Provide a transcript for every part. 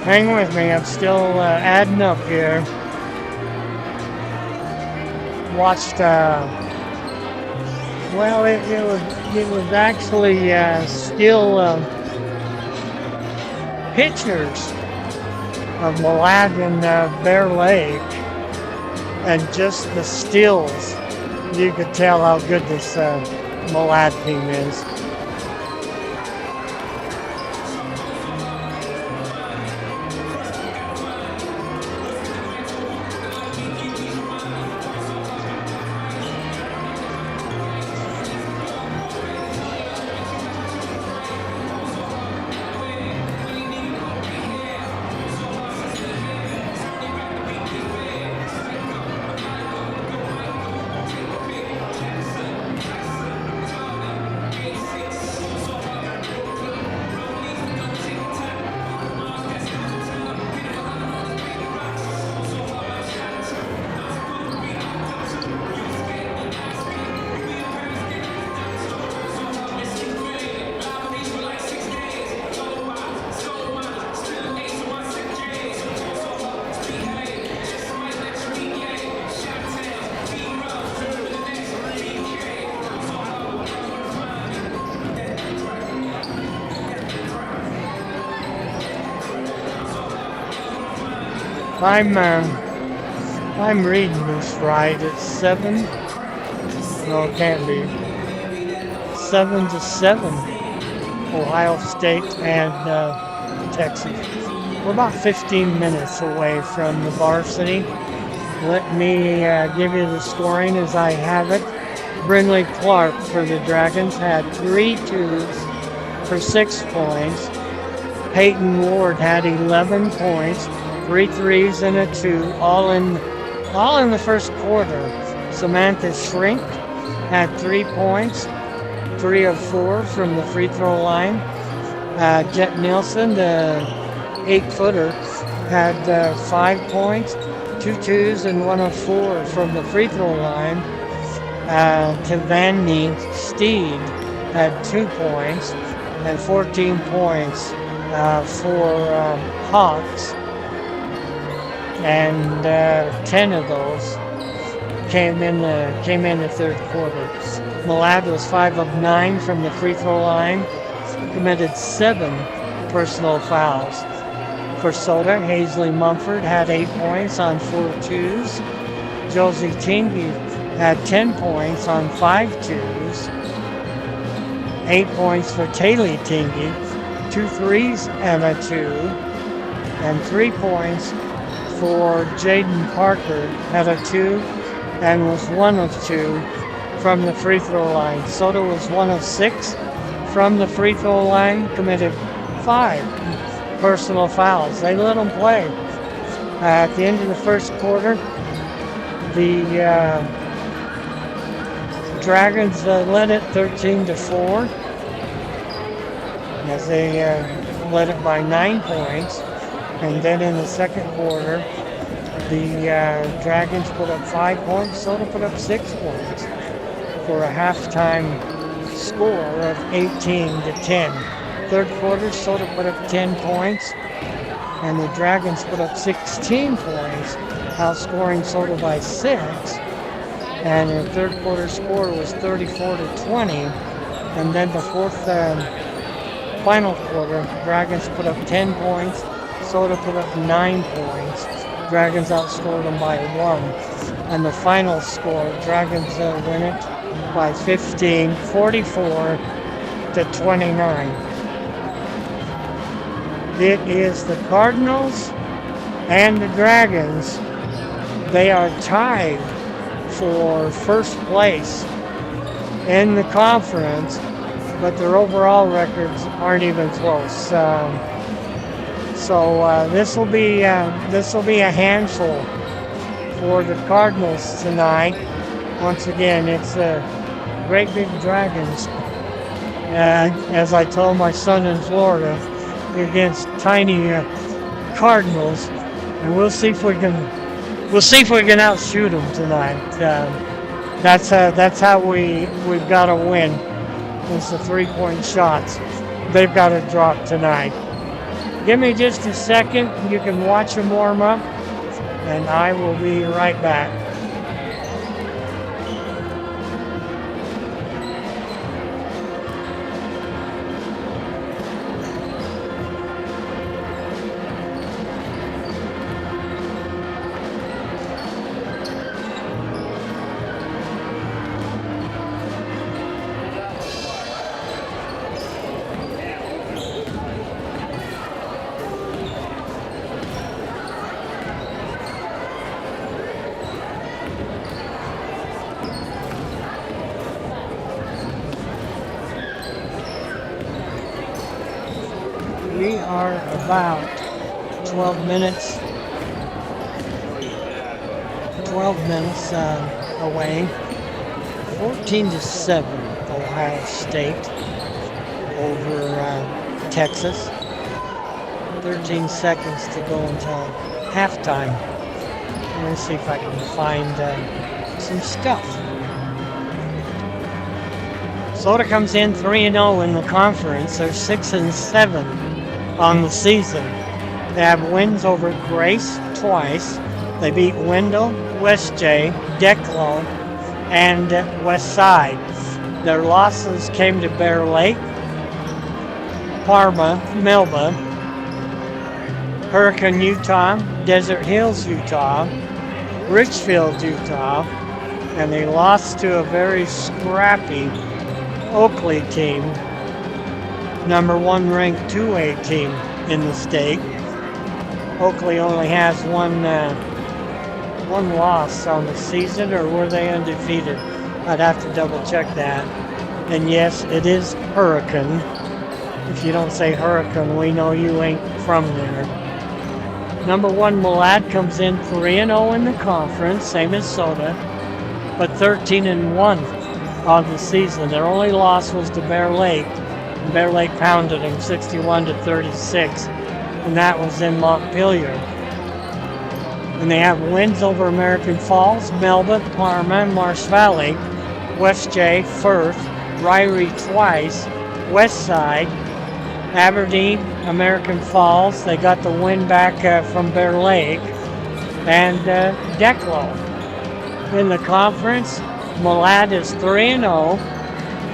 Hang with me, I'm still adding up here. Watched, well, it was actually still pictures of Malad and Bear Lake, and just the stills. You could tell how good this Malad team is. I'm reading this right. It's 7. No, it can't be. 7-7. Ohio State and Texas. We're about 15 minutes away from the varsity. Let me give you the scoring as I have it. Brindley Clark for the Dragons had 3 twos for 6 points. Peyton Ward had 11 points, 3 threes and a 2, all in the first quarter. Samantha Shrink had 3 points, 3 of 4 from the free throw line. Jet Nielsen, the 8-footer, had 5 points, 2 twos and 1 of 4 from the free throw line. Tavani Steed had 2 points and 14 points for Hawks, and 10 of those came in the third quarter. Malad was 5 of 9 from the free throw line, committed 7 personal fouls. For Soda, Hazley Mumford had 8 points on 4 twos. Josie Tingy had 10 points on 5 twos. 8 points for Taylor Tingy, 2 threes and a 2, and 3 points for Jaden Parker, had a 2 and was 1 of 2 from the free throw line. Soda was 1 of 6 from the free throw line, committed 5 personal fouls. They let them play. At the end of the first quarter, the Dragons led it 13-4, as they led it by 9 points. And then in the second quarter, the Dragons put up 5 points, Soda put up 6 points for a halftime score of 18-10. Third quarter, Soda put up 10 points, and the Dragons put up 16 points, outscoring Soda by 6. And the third quarter score was 34-20. And then the fourth final quarter, Dragons put up 10 points, Soda put up 9 points. Dragons outscored them by 1. And the final score, Dragons win it by 15, 44-29. It is the Cardinals and the Dragons. They are tied for first place in the conference, but their overall records aren't even close. So this will be a handful for the Cardinals tonight. Once again, it's the great big Dragons. As I told my son in Florida, against tiny Cardinals, and we'll see if we can outshoot them tonight. That's how we've got to win. It's the 3-point shots. They've got to drop tonight. Give me just a second. You can watch them warm up, and I will be right back. We are about 12 minutes away. 14-7, Ohio State over Texas. 13 seconds to go until halftime. I'm going to see if I can find some stuff. Soda comes in 3-0 in the conference. They're 6-7 on the season. They have wins over Grace twice. They beat Wendell, West J, Declo, and West Side. Their losses came to Bear Lake, Parma, Melba, Hurricane, Utah, Desert Hills, Utah, Richfield, Utah, and they lost to a very scrappy Oakley team, number 1 ranked 2A team in the state. Oakley only has one loss on the season, or were they undefeated? I'd have to double check that. And yes, it is Hurricane. If you don't say Hurricane, we know you ain't from there. Number 1 Malad comes in 3-0 in the conference, same as Soda, but 13-1 on the season. Their only loss was to Bear Lake. Bear Lake pounded them 61-36, and that was in Montpelier. And they have wins over American Falls, Melba, Parma, Marsh Valley, West J, Firth, Ryrie twice, West Side, Aberdeen, American Falls. They got the win back from Bear Lake, and Declo. In the conference, Malad is 3-0,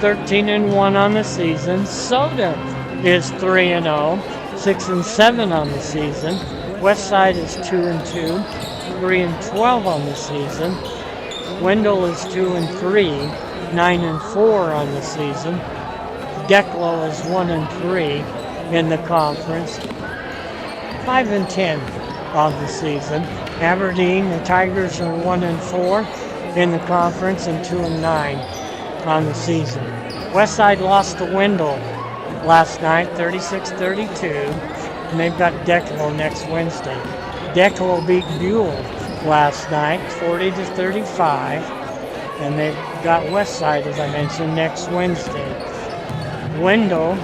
13-1 on the season. Soda is 3-0, 6-7 on the season. Westside is 2-2, 3-12 on the season. Wendell is 2-3, 9-4 on the season. Declo is 1-3 in the conference, 5-10 on the season. Aberdeen, the Tigers are 1-4 in the conference and 2-9 on the season. Westside lost to Wendell last night, 36-32, and they've got Declo next Wednesday. Declo beat Buell last night, 40-35, and they've got Westside, as I mentioned, next Wednesday. Wendell,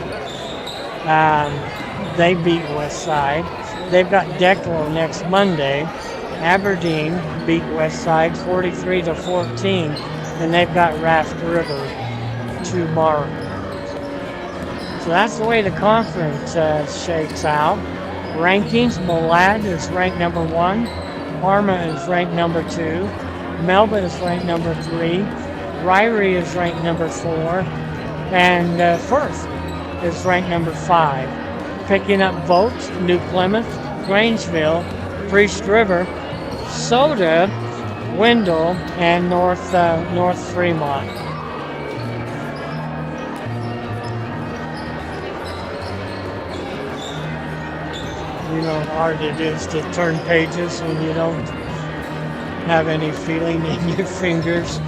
they beat Westside. They've got Declo next Monday. Aberdeen beat Westside 43-14, and they've got Raft River tomorrow. So that's the way the conference shakes out. Rankings: Malad is ranked number 1, Parma is ranked number 2, Melba is ranked number 3, Ryrie is ranked number 4, and Firth is ranked number 5. Picking up votes: New Plymouth, Grangeville, Priest River, Soda, Wendell, and North Fremont. You know how hard it is to turn pages when you don't have any feeling in your fingers.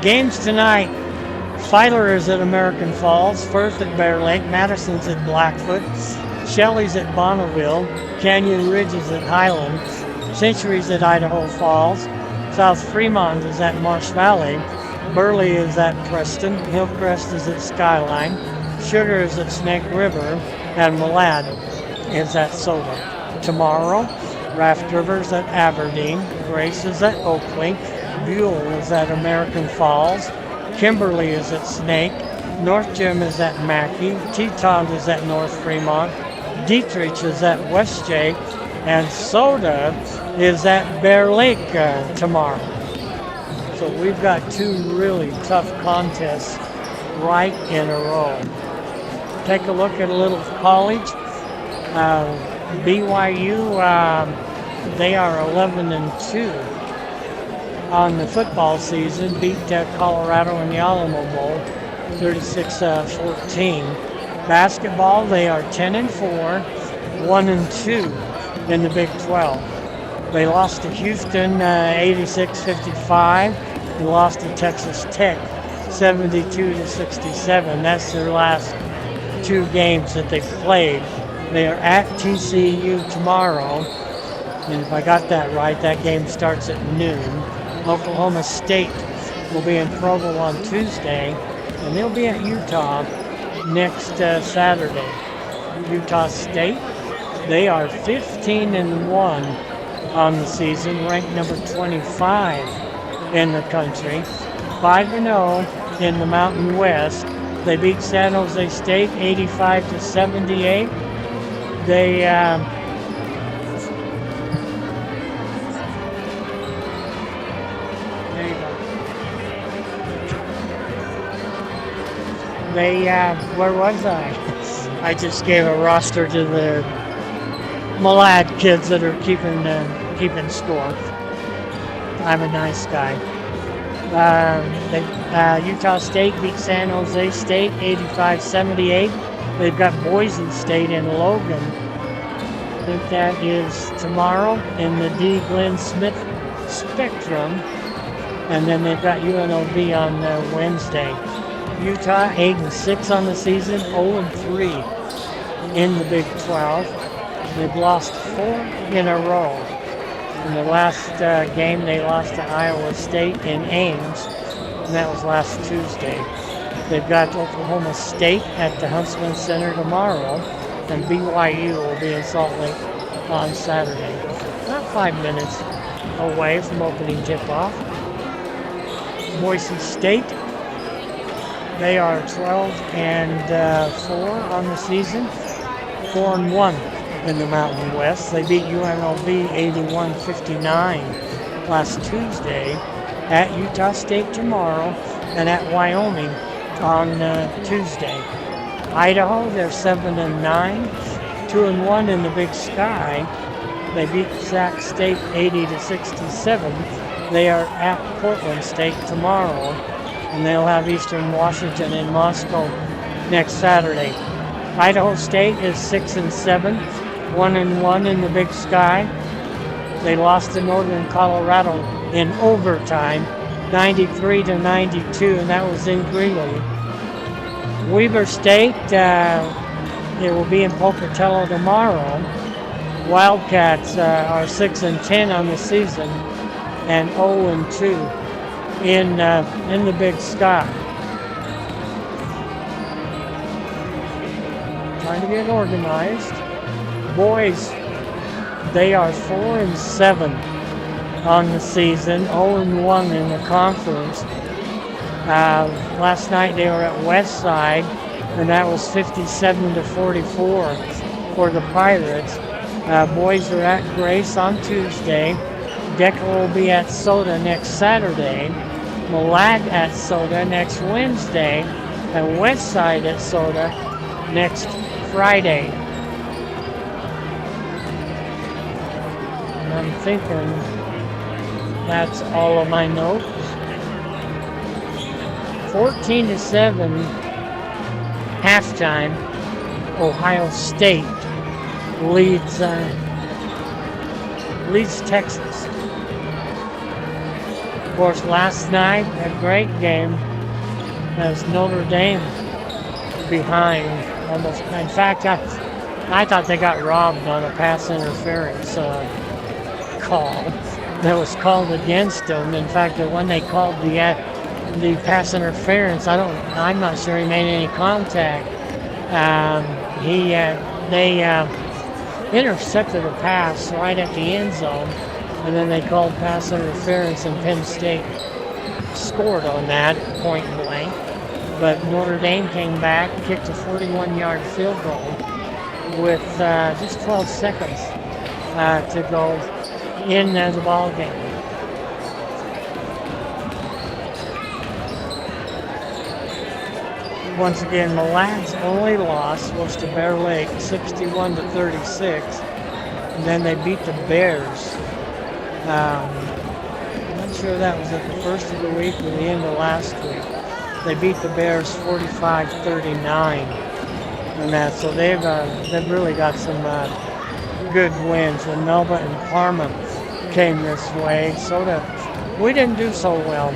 Games tonight: Filer is at American Falls, Firth at Bear Lake, Madison's at Blackfoot, Shelley's at Bonneville, Canyon Ridge is at Highland, Century's at Idaho Falls, South Fremont is at Marsh Valley, Burley is at Preston, Hillcrest is at Skyline, Sugar is at Snake River, and Malad is at Soda. Tomorrow, Raft River is at Aberdeen, Grace is at Oakley, Buell is at American Falls, Kimberly is at Snake, North Gym is at Mackey, Teton is at North Fremont, Dietrich is at West Jake, and Soda is at Bear Lake tomorrow. So we've got two really tough contests right in a row. Take a look at a little college. BYU, they are 11-2 on the football season. Beat Colorado in the Alamo Bowl, 36-14. Basketball, they are 10-4, 1-2 in the Big 12. They lost to Houston 86-55. They lost to Texas Tech 72-67. That's their last two games that they've played. They are at TCU tomorrow. And if I got that right, that game starts at noon. Oklahoma State will be in Provo on Tuesday. And they'll be at Utah next Saturday. Utah State, they are 15-1 on the season, ranked number 25 in the country, 5-0 in the Mountain West. They beat San Jose State 85-78. They where was I? I just gave a roster to the Malad kids that are keeping score. I'm a nice guy. Utah State beat San Jose State 85-78. They've got Boise State in Logan. I think that is tomorrow in the D. Glenn Smith Spectrum. And then they've got UNLV on Wednesday. Utah 8-6 on the season, 0-3 in the Big 12. They've lost 4 in a row. In the last game, they lost to Iowa State in Ames, and that was last Tuesday. They've got Oklahoma State at the Huntsman Center tomorrow, and BYU will be in Salt Lake on Saturday. About 5 minutes away from opening tip-off. Boise State, they are 12-4 on the season, 4-1 in the Mountain West. They beat UNLV 81-59 last Tuesday, at Utah State tomorrow, and at Wyoming on Tuesday. Idaho, they're 7-9, 2-1 in the Big Sky. They beat Sac State 80-67. They are at Portland State tomorrow, and they'll have Eastern Washington in Moscow next Saturday. Idaho State is 6-7, 1-1 in the Big Sky. They lost to Northern Colorado in overtime, 93-92, and that was in Greeley. Weber State, it will be in Pocatello tomorrow. Wildcats are 6-10 on the season and 0-2 in the Big Sky. Trying to get organized. Boys, they are 4-7 on the season, 0-1 in the conference. Last night they were at Westside, and that was 57-44 for the Pirates. Boys are at Grace on Tuesday. Decker will be at Soda next Saturday. Malad at Soda next Wednesday. And Westside at Soda next Friday. And I'm thinking that's all of my notes. 14-7 halftime. Ohio State leads Texas. Of course, last night a great game as Notre Dame behind almost. In fact, I thought they got robbed on a pass interference call that was called against them. In fact, the one they called the pass interference, I'm not sure he made any contact. They intercepted a pass right at the end zone, and then they called pass interference, and Penn State scored on that point blank. But Notre Dame came back, kicked a 41-yard field goal, with just 12 seconds to go in the ball game. Once again, Milad's only loss was to Bear Lake, 61-36, and then they beat the Bears. I'm not sure that was at the first of the week or the end of last week. They beat the Bears 45-39, and that. So they've really got some good wins. And Melba and Parma came this way. We didn't do so well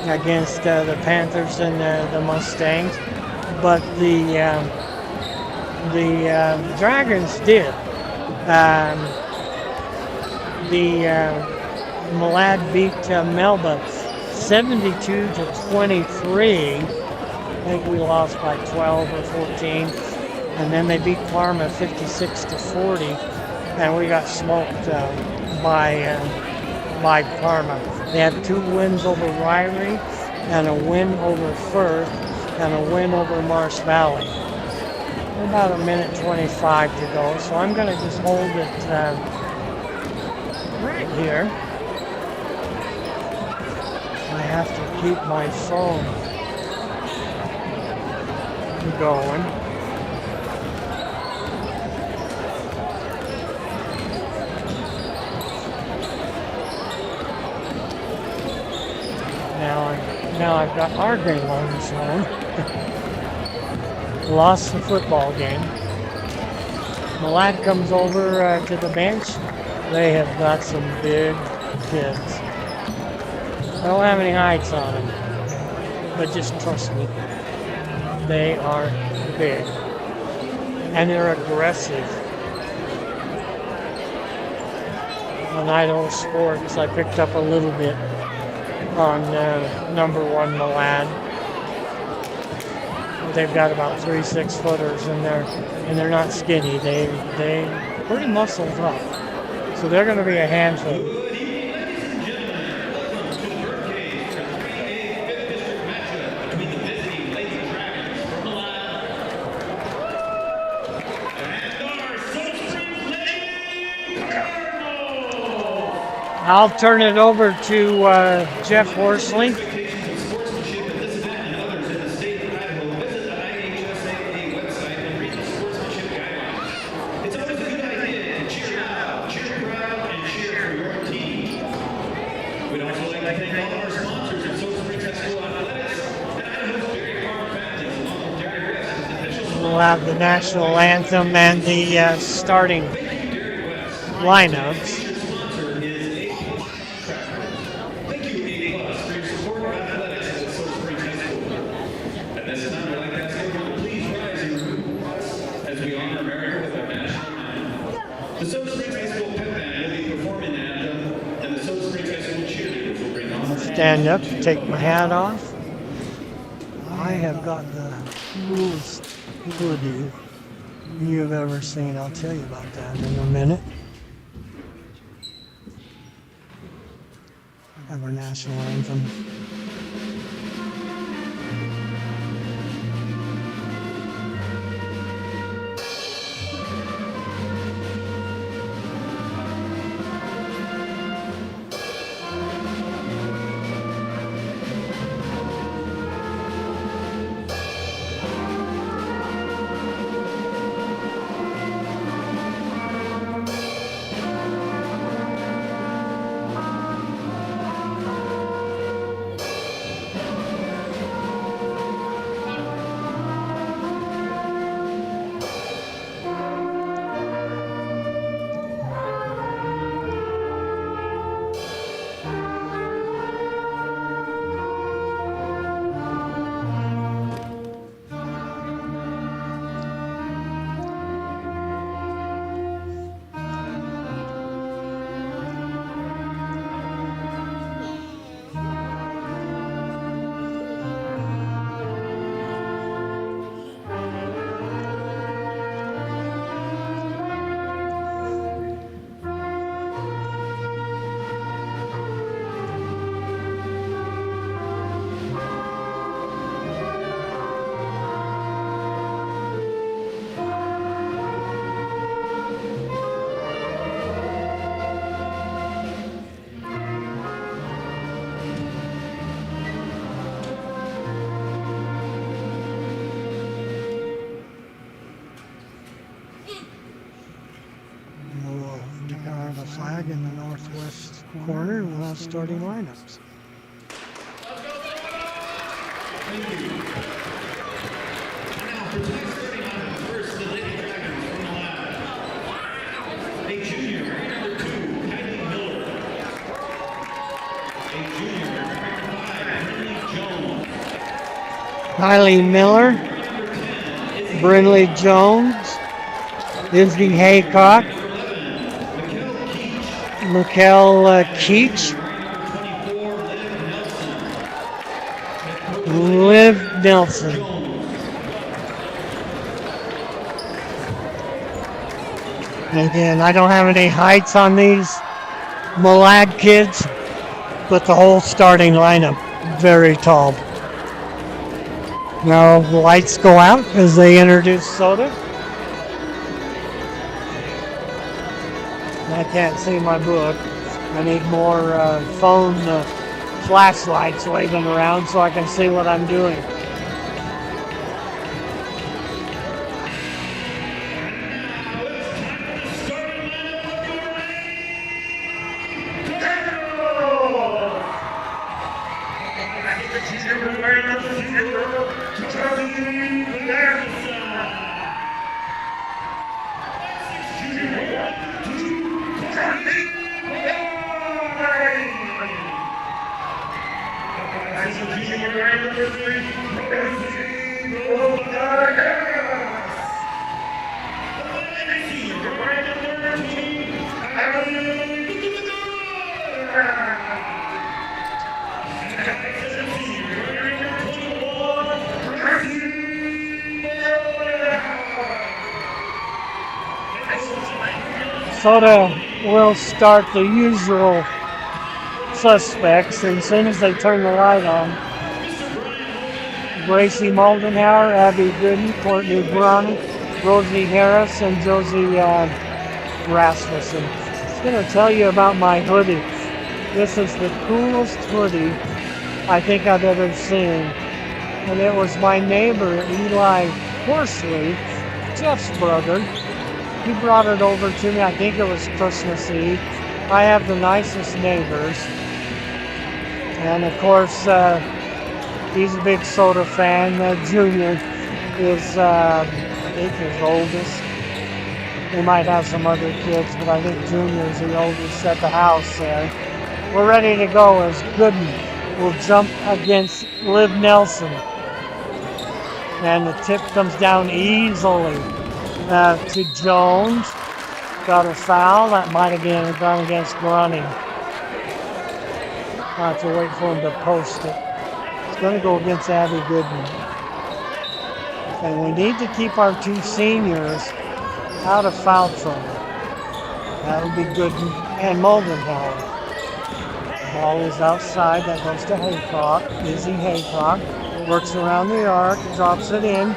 against the Panthers and the Mustangs, but the Dragons did. Malad beat Melba 72-23. I think we lost by 12 or 14, and then they beat Parma 56-40, and we got smoked by Parma. They had 2 wins over Ryrie, and a win over Firth, and a win over Marsh Valley. About a minute 25 to go, so I'm going to just hold it right here. I have to keep my phone going. Now I've got our game on the phone. Lost the football game. Malad comes over to the bench. They have got some big kids. I don't have any heights on them, but just trust me, they are big and they're aggressive. On Idaho Sports, I picked up a little bit on number 1 Malad. They've got about 3 6-footers, and they're not skinny. They pretty muscled up, so they're going to be a handful. I'll turn it over to Jeff Horsley. We'll have the national anthem and the starting lineups. Stand up, take my hat off. I have got the coolest hoodie you've ever seen. I'll tell you about that in a minute. I have our national anthem. flag in the northwest corner. We'll have starting lineups. Kylie Miller, Brinley Jones, Izzy Haycock, Mikkel Keach, Liv Nelson. Again, I don't have any heights on these Malad kids, but the whole starting lineup, very tall. Now the lights go out as they introduce Soda. I can't see my book. I need more phone flashlights waving around so I can see what I'm doing. Soda will start the usual suspects, and as soon as they turn the light on, Gracie Moldenhauer, Abby Gooden, Courtney Braun, Rosie Harris, and Josie Rasmussen. I'm going to tell you about my hoodie. This is the coolest hoodie I think I've ever seen. And it was my neighbor, Eli Horsley, Jeff's brother. He brought it over to me. I think it was Christmas Eve. I have the nicest neighbors. And of course, he's a big Soda fan. Junior is, I think, his oldest. They might have some other kids, but I think Junior is the oldest at the house there. We're ready to go as Gooden will jump against Liv Nelson. And the tip comes down easily to Jones. Got a foul. That might have gone against Grunning. I'll have to wait for him to post it. It's going to go against Abby Gooden. And we need to keep our two seniors out of foul trouble. That would be Gooden and Moldenhauer. Ball is outside. That goes to Haycock. Izzy Haycock works around the arc, drops it in.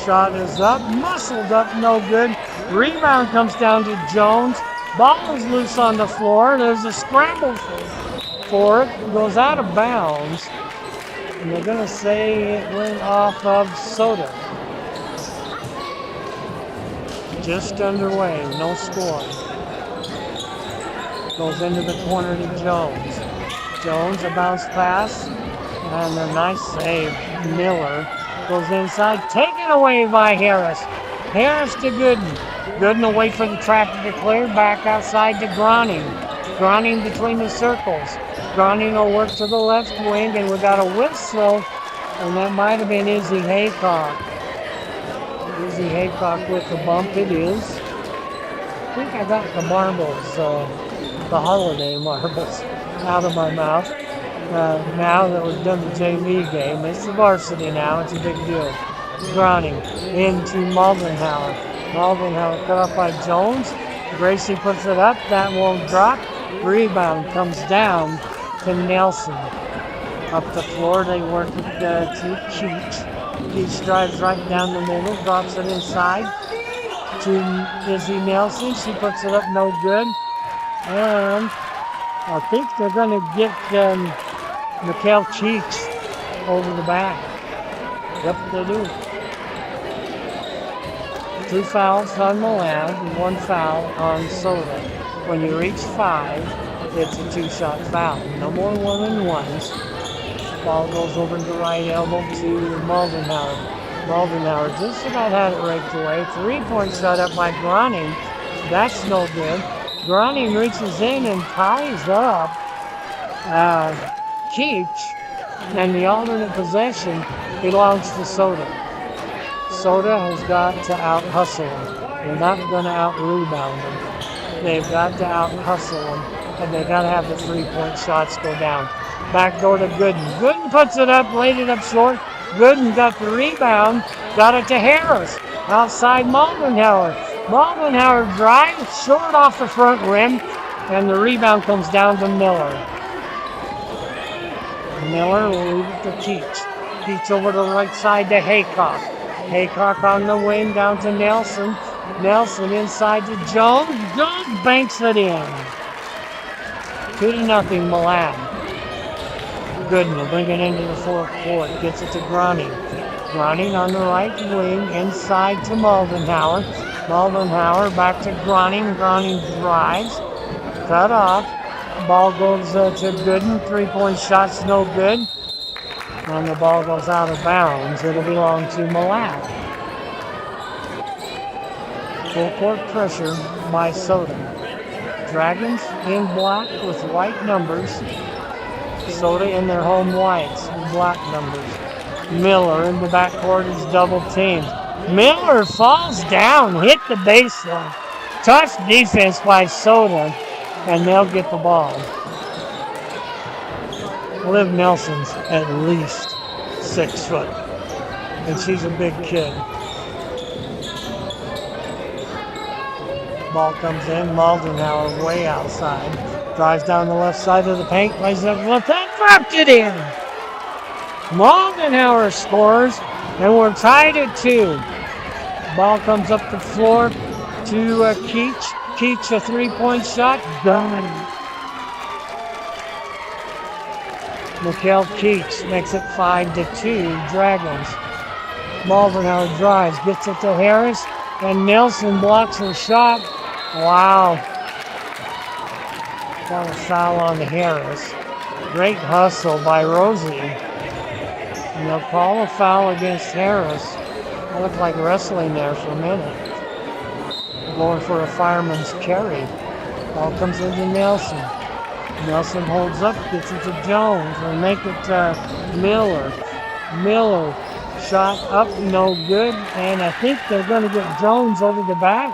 Shot is up, muscled up, no good. Rebound comes down to Jones. Ball is loose on the floor. There's a scramble for it. It goes out of bounds. And they're going to say it went off of Soda. Just underway, no score. Goes into the corner to Jones. Jones, a bounce pass. And a nice save. Miller goes inside, taken away by Harris. Harris to Gooden. Gooden away for the traffic to clear, back outside to Groning. Groning between the circles. Groning will work to the left wing, and we got a whistle, and that might have been Izzy Haycock. Izzy Haycock with the bump, it is. I think I got the marbles, the holiday marbles, out of my mouth. Now that we've done the JV game, it's the varsity now, it's a big deal. Groning into Moldenhauer. Moldenhauer cut off by Jones. Gracie puts it up, that won't drop. Rebound comes down to Nelson. Up the floor, they work it to Keach. Keach drives right down the middle, drops it inside to Izzy Nelson. She puts it up, no good. And I think they're going to get Mikkel Keach over the back. Yep, they do. 2 fouls on Milan, 1 foul on Soda. When you reach 5, it's a 2-shot foul. No more 1-and-1s. Ball goes over to the right elbow to Moldenhauer. Moldenhauer just about had it raked away. 3-point shot up by Groning. That's no good. Groning reaches in and ties up Keach, and the alternate possession belongs to Soda. Soda has got to out-hustle him. They're not going to out-rebound him. They've got to out-hustle him, and they've got to have the 3-point shots go down. Back door to Gooden. Gooden puts it up, laid it up short. Gooden got the rebound, got it to Harris. Outside Moldenhauer. Moldenhauer drives short off the front rim, and the rebound comes down to Miller. Miller will leave it to Keach. Keach over to the right side to Haycock. Haycock on the wing down to Nelson. Nelson inside to Jones. Jones banks it in. 2-0 Milan. Gooden will bring it into the fourth court. Gets it to Groning. Groning on the right wing inside to Moldenhauer. Moldenhauer back to Groning. Groning drives. Cut off. Ball goes to Gooden. 3-point shot's no good. And the ball goes out of bounds. It'll belong to Milan. Full court pressure by Soda. Dragons in black with white numbers. Soda in their home whites with black numbers. Miller in the backcourt is double teamed. Miller falls down, hit the baseline. Tough defense by Soda, and they'll get the ball. Liv Nelson's at least 6 foot, and she's a big kid. Ball comes in, Moldenhauer way outside. Drives down the left side of the paint, lays it up left hand, dropped it in. Moldenhauer scores, and we're tied at 2. Ball comes up the floor to Keach. Keach, a 3-point shot, done. Mikhail Keach makes it 5-2, Dragons. Moldenhauer drives, gets it to Harris, and Nelson blocks her shot. Wow. Got a foul on Harris. Great hustle by Rosie. And they'll call a foul against Harris. It looked like wrestling there for a minute. Going for a fireman's carry. Ball comes into Nelson. Nelson holds up, gets it to Jones. And make it Miller. Miller shot up, no good. And I think they're going to get Jones over the back.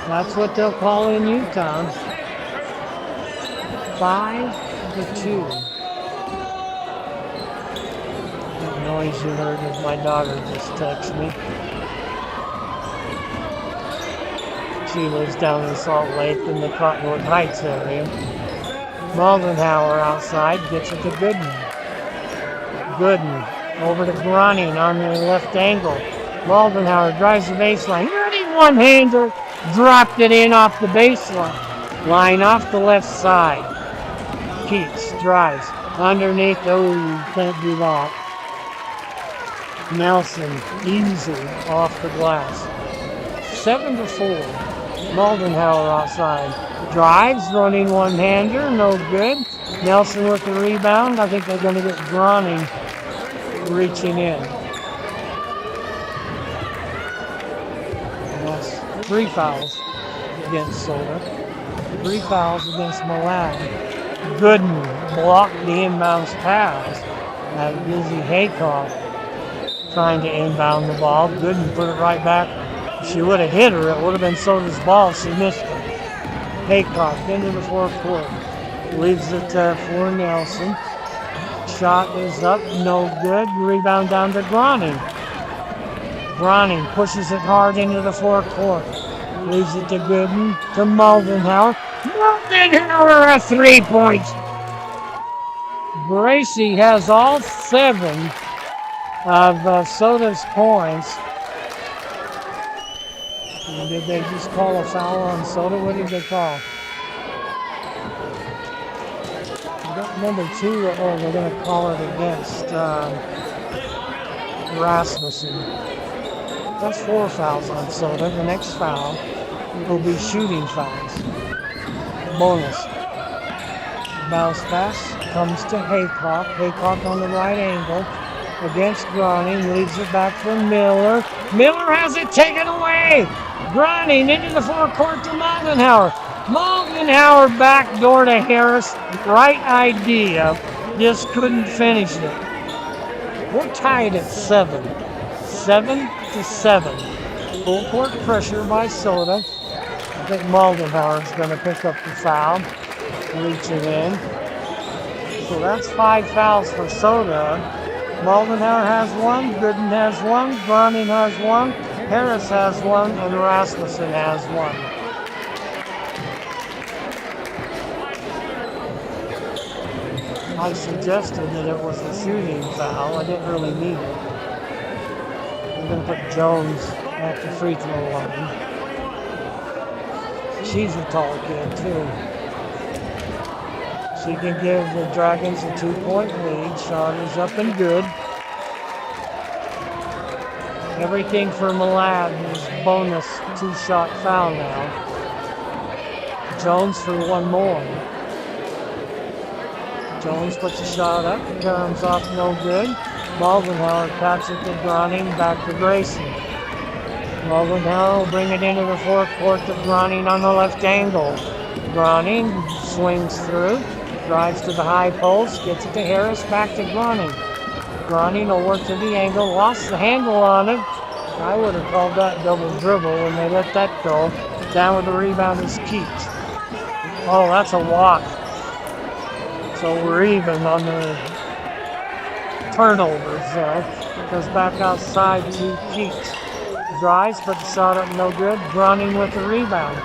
That's what they'll call in Utah. 5-2. That noise you heard is my daughter just texted me. She lives down in Salt Lake in the Cottonwood Heights area. Moldenhauer outside gets it to Gooden. Gooden over to Groning on the left angle. Moldenhauer drives the baseline. Running one-hander. Dropped it in off the baseline. Line off the left side. Keats drives. Underneath. Oh, you can't do that. Nelson easy off the glass. 7-4. Moldenhauer outside. Drives, running one-hander. No good. Nelson with the rebound. I think they're going to get Groning reaching in. And that's 3 fouls against Soda. 3 fouls against Milan. Gooden blocked the inbounds pass. Lizzie Haycock trying to inbound the ball. Gooden put it right back. If she would have hit her, it would have been Soda's ball. She missed it. Haycock into the fourth court. Leaves it for Nelson. Shot is up, no good. Rebound down to Groning. Groning pushes it hard into the fourth court. Leaves it to Gooden, to Moldenhauer. Moldenhauer a 3-point. Gracie has all 7 of Soda's points. Did they just call a foul on Soda? What did they call? Number 2, they're going to call it against Rasmussen. That's 4 fouls on Soda. The next foul will be shooting fouls. Bonus. Bounce pass comes to Haycock. Haycock on the right angle against Groning. Leaves it back for Miller. Miller has it taken away. Groning into the forecourt to Moldenhauer. Moldenhauer backdoor to Harris. Right idea. Just couldn't finish it. We're tied at 7. 7-7. Full court pressure by Soda. I think Moldenhauer's going to pick up the foul. Reach it in. So that's 5 fouls for Soda. Moldenhauer has 1, Gooden has 1, Groning has 1, Harris has 1, and Rasmussen has 1. I suggested that it was a shooting foul. I didn't really need it. I'm going to put Jones at the free throw line. She's a tall kid, too. She can give the Dragons a 2-point lead. Shot is up and good. Everything for Malad is bonus 2-shot foul now. Jones for 1 more. Jones puts a shot up. Comes off no good. Moldenhauer pats it to Groning. Back to Grayson. Moldenhauer will bring it into the forecourt to Groning on the left angle. Groning swings through. Drives to the high post, gets it to Harris, back to Groning. Groning will work to the angle, lost the handle on it. I would have called that double dribble when they let that go. Down with the rebound is Keats. Oh, that's a walk. So we're even on the turnovers. Goes back outside to Keats. Drives, but the shot up no good. Groning with the rebound.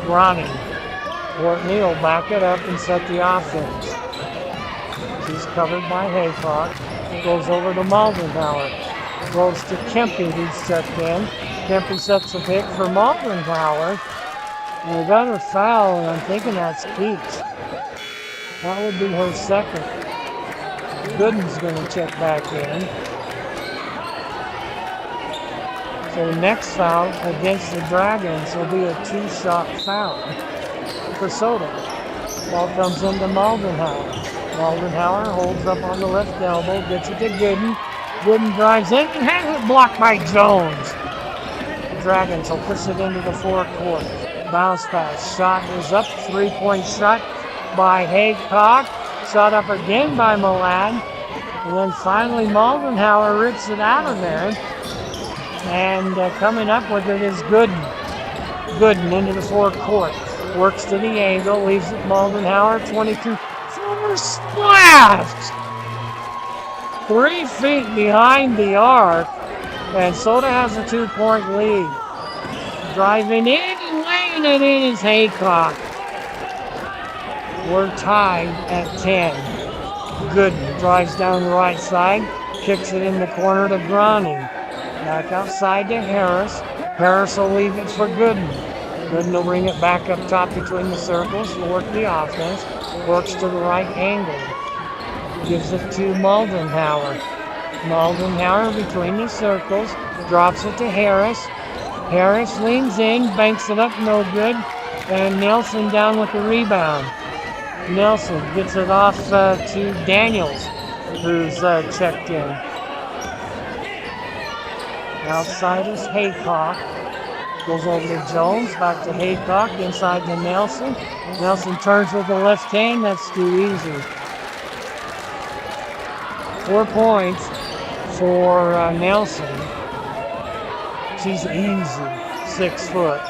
Groning. Courtney will back it up and set the offense. She's covered by Haycock. Goes over to Moldenhauer. Goes to Kempe, who's checked in. Kempe sets a pick for Moldenhauer. And they got her foul, and I'm thinking that's Keats. That would be her second. Gooden's going to check back in. So next foul against the Dragons will be a 2-shot foul for Soda. Ball comes into Moldenhauer. Moldenhauer holds up on the left elbow, gets it to Gooden. Gooden drives in and has it blocked by Jones. The Dragons will push it into the forecourt. Bounce pass. Shot is up. 3-point shot by Haycock. Shot up again by Malad. And then finally Moldenhauer rips it out of there. And coming up with it is Gooden. Gooden into the forecourt. Works to the angle, leaves it Moldenhauer, 22. Forward splash! 3 feet behind the arc, and Soda has a 2-point lead. Driving in and laying it in is Haycock. We're tied at 10. Gooden drives down the right side, kicks it in the corner to Groning. Back outside to Harris. Harris will leave it for Gooden. Gooden will bring it back up top between the circles to work the offense. Works to the right angle. Gives it to Moldenhauer. Moldenhauer between the circles. Drops it to Harris. Harris leans in, banks it up, no good. And Nelson down with the rebound. Nelson gets it off to Daniels, who's checked in. Outside is Haycock. Goes over to Jones, back to Haycock, inside to Nelson. Nelson turns with the left hand, that's too easy. 4 points for Nelson. She's easy, 6 foot.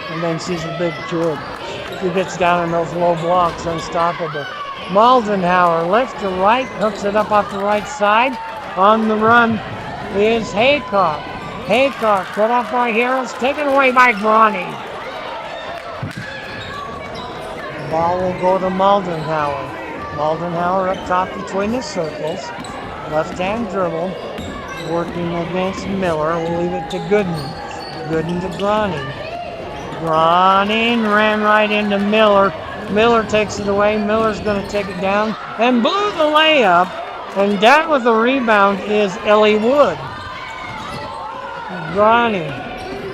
And then she's a big kid. She gets down in those low blocks, unstoppable. Moldenhauer, left to right, hooks it up off the right side. On the run is Haycock. Haycock cut off by Harris, taken away by Groning. The ball will go to Moldenhauer. Moldenhauer up top between the circles. Left-hand dribble. Working against Miller. We'll leave it to Gooden. Gooden to Groning. Groning ran right into Miller. Miller takes it away. Miller's going to take it down and blew the layup. And down with the rebound is Ellie Wood. Groning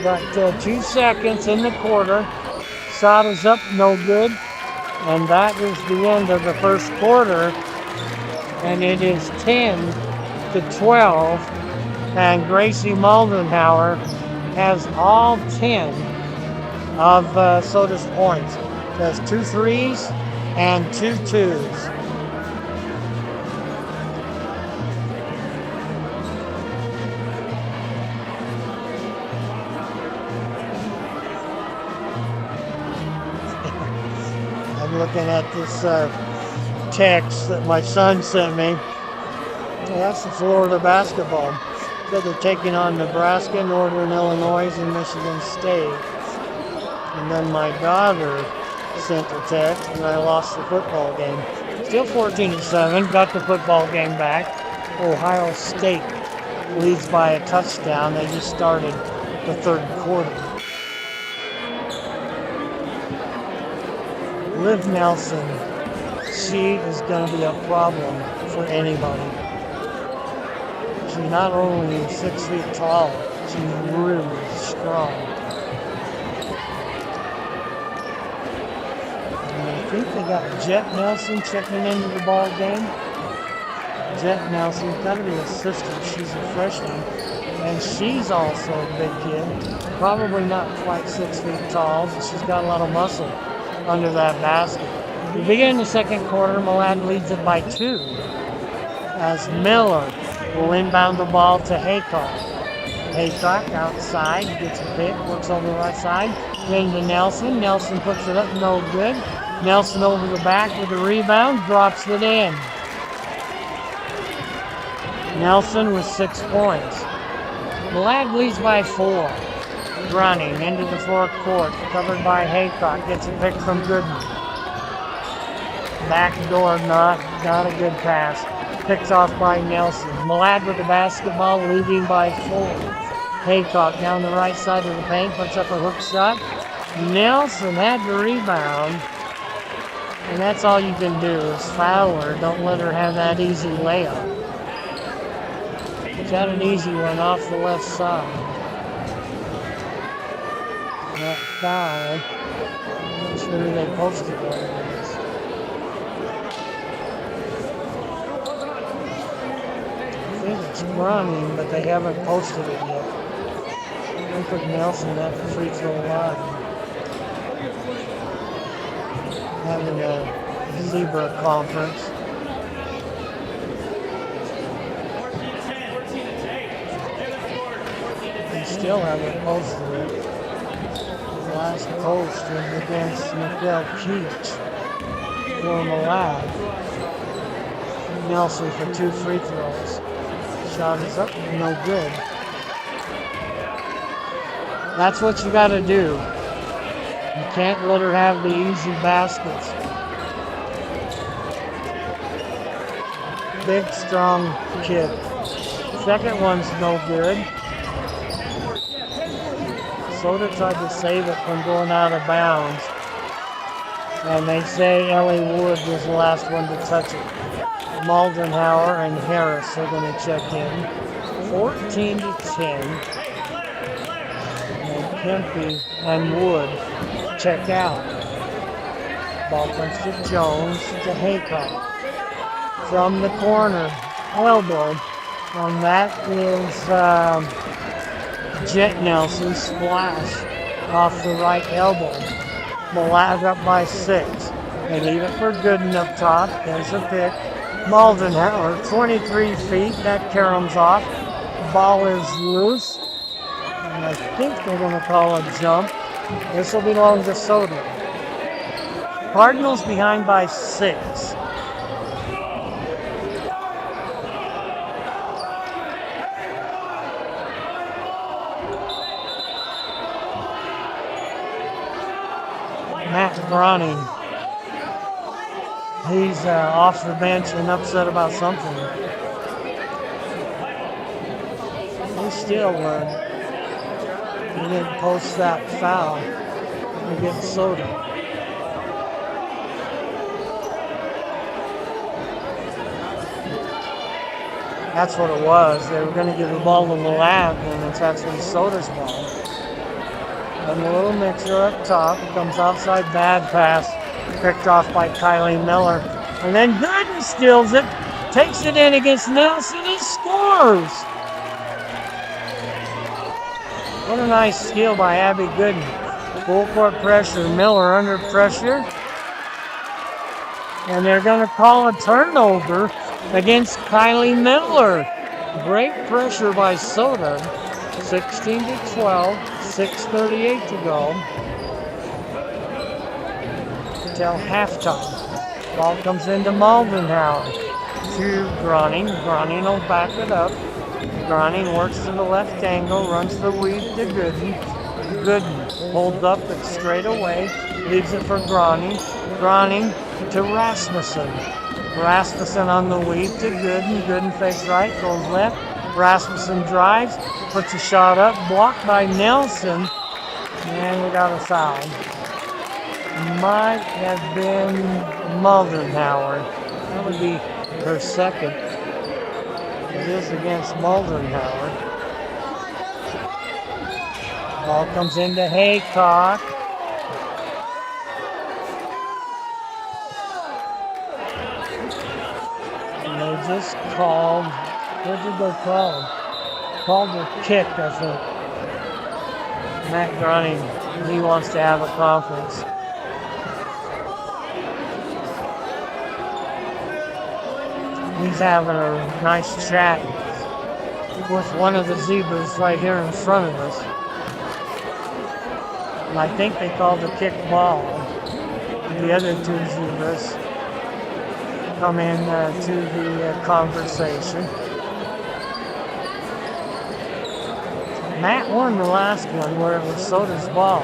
Got 2 seconds in the quarter. Shot is up, no good. And that is the end of the first quarter. And it is 10-12. And Gracie Moldenhauer has all 10 of Soda's points. Does 2 threes and 2 twos. I'm looking at this text that my son sent me. Well, that's the Florida basketball. So they're taking on Nebraska, Northern Illinois, and Michigan State. And then my daughter sent a text, and I lost the football game. Still 14-7, got the football game back. Ohio State leads by a touchdown. They just started the third quarter. Liv Nelson, she is going to be a problem for anybody. She's not only 6 feet tall, she's really strong. And I think they got Jet Nelson checking into the ball game. Jet Nelson's got to be a sister. She's a freshman. And she's also a big kid. Probably not quite 6 feet tall, but she's got a lot of muscle under that basket. We begin the second quarter. Malad leads it by 2. As Miller will inbound the ball to Haycock. Haycock outside, gets a pick, works on the right side. Then to Nelson. Nelson puts it up, no good. Nelson over the back with the rebound, drops it in. Nelson with 6 points. Malad leads by 4. Running into the forecourt, covered by Haycock, gets a pick from Goodman. Backdoor not a good pass. Picked off by Nelson. Malad with the basketball, leading by 4. Haycock down the right side of the paint, puts up a hook shot. Nelson had the rebound. And that's all you can do is foul her. Don't let her have that easy layup. She's got an easy one off the left side. That foul. I'm not sure who they posted that against. I think it's running, but they haven't posted it yet. They put Nelson at the free throw line. Having a zebra conference. They still haven't posted it. The last post was against Miguel Keach for Malad. Nelson for 2 free throws. Shot is up, no good. That's what you got to do. You can't let her have the easy baskets. Big, strong kid. Second one's no good. Soda tried to save it from going out of bounds. And they say Ellie Wood was the last one to touch it. Moldenhauer and Harris are going to check in. 14-10. And Kempe and Wood check out. Ball comes to Jones to Haycock. From the corner, elbow. And that is Jet Nelson splash off the right elbow. Malad up by 6. They leave it for Gooden up top. There's a pick. Moldenhauer, 23 feet. That caroms off. Ball is loose. And I think they're going to call a jump. This will belong to Soda. Cardinals behind by 6. Matt Browning. He's off the bench and upset about something. He still he didn't post that foul against Soda. That's what it was. They were going to give the ball to Malad, and it's actually Soda's ball. And the little mixer up top comes outside, bad pass, picked off by Kylie Miller. And then Gooden steals it, takes it in against Nelson and scores. What a nice steal by Abby Gooden. Full court pressure, Miller under pressure. And they're going to call a turnover against Kylie Miller. Great pressure by Soda. 16-12, 6:38 to go till halftime. Ball comes into Maldenhauer to Groning. Groning will back it up. Groning works to the left angle, runs the weave to Gooden. Gooden holds up it straight away, leaves it for Groning. Groning to Rasmussen. Rasmussen on the weave to Gooden. Gooden fakes right, goes left. Rasmussen drives, puts a shot up, blocked by Nelson, and we got a foul. Might have been Maldenhauer. That would be her second. It is against Maldenhauer. Ball comes into Haycock. And they just called, what did they call? Called a kick, I think. Matt Groning, he wants to have a conference. He's having a nice chat with one of the zebras right here in front of us. And I think they called the kick ball. The other two zebras come in to the conversation. Matt won the last one where it was Soda's ball,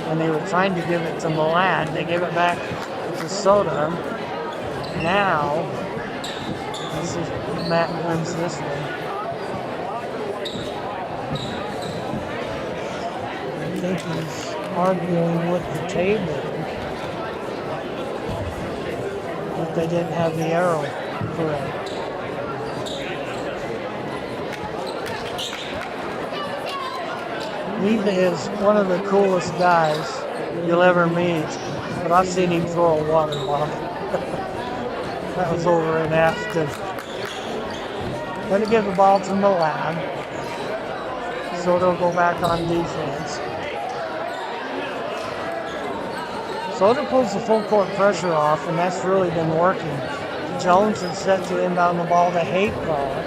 and they were trying to give it to Milan. They gave it back to Soda. Now, this is Matt wins this one. I think he's arguing with the table that they didn't have the arrow correct. He is one of the coolest guys you'll ever meet, but I've seen him throw a water bottle. That was over in Afton. Going to give the ball to Milan, so they'll go back on defense. Soda pulls the full court pressure off, and that's really been working. Jones is set to inbound the ball to Haycock.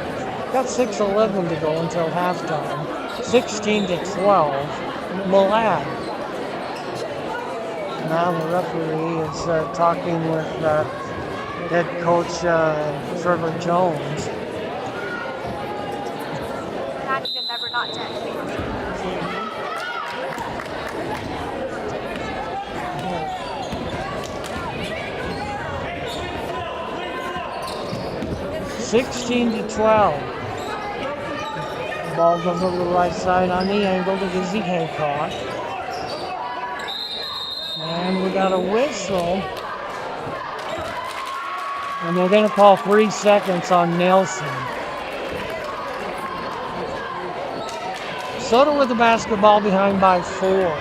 Got 6:11 to go until halftime. 16-12, Milan. Now the referee is talking with head coach Trevor Jones. Never not dead. 16-12. Ball goes over the right side on the angle to Izzy Haycock. And we got a whistle. And they're going to call 3 seconds on Nelson. Soda with the basketball behind by 4.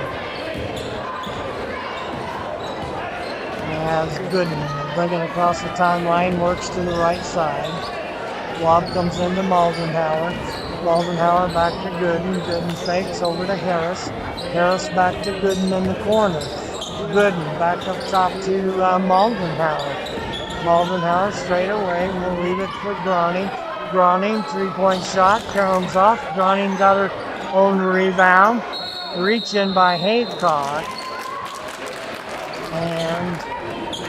As Gooden bringing across the timeline, works to the right side. Lob comes into Maldenhauer. Maldenhauer back to Gooden. Gooden fakes over to Harris. Harris back to Gooden in the corner. Gooden back up top to Maldenhauer. Maldenhauer straight away. We'll leave it for Groning. Groning, three-point shot. Comes off. Groning got her own rebound. Reach in by Haycock. And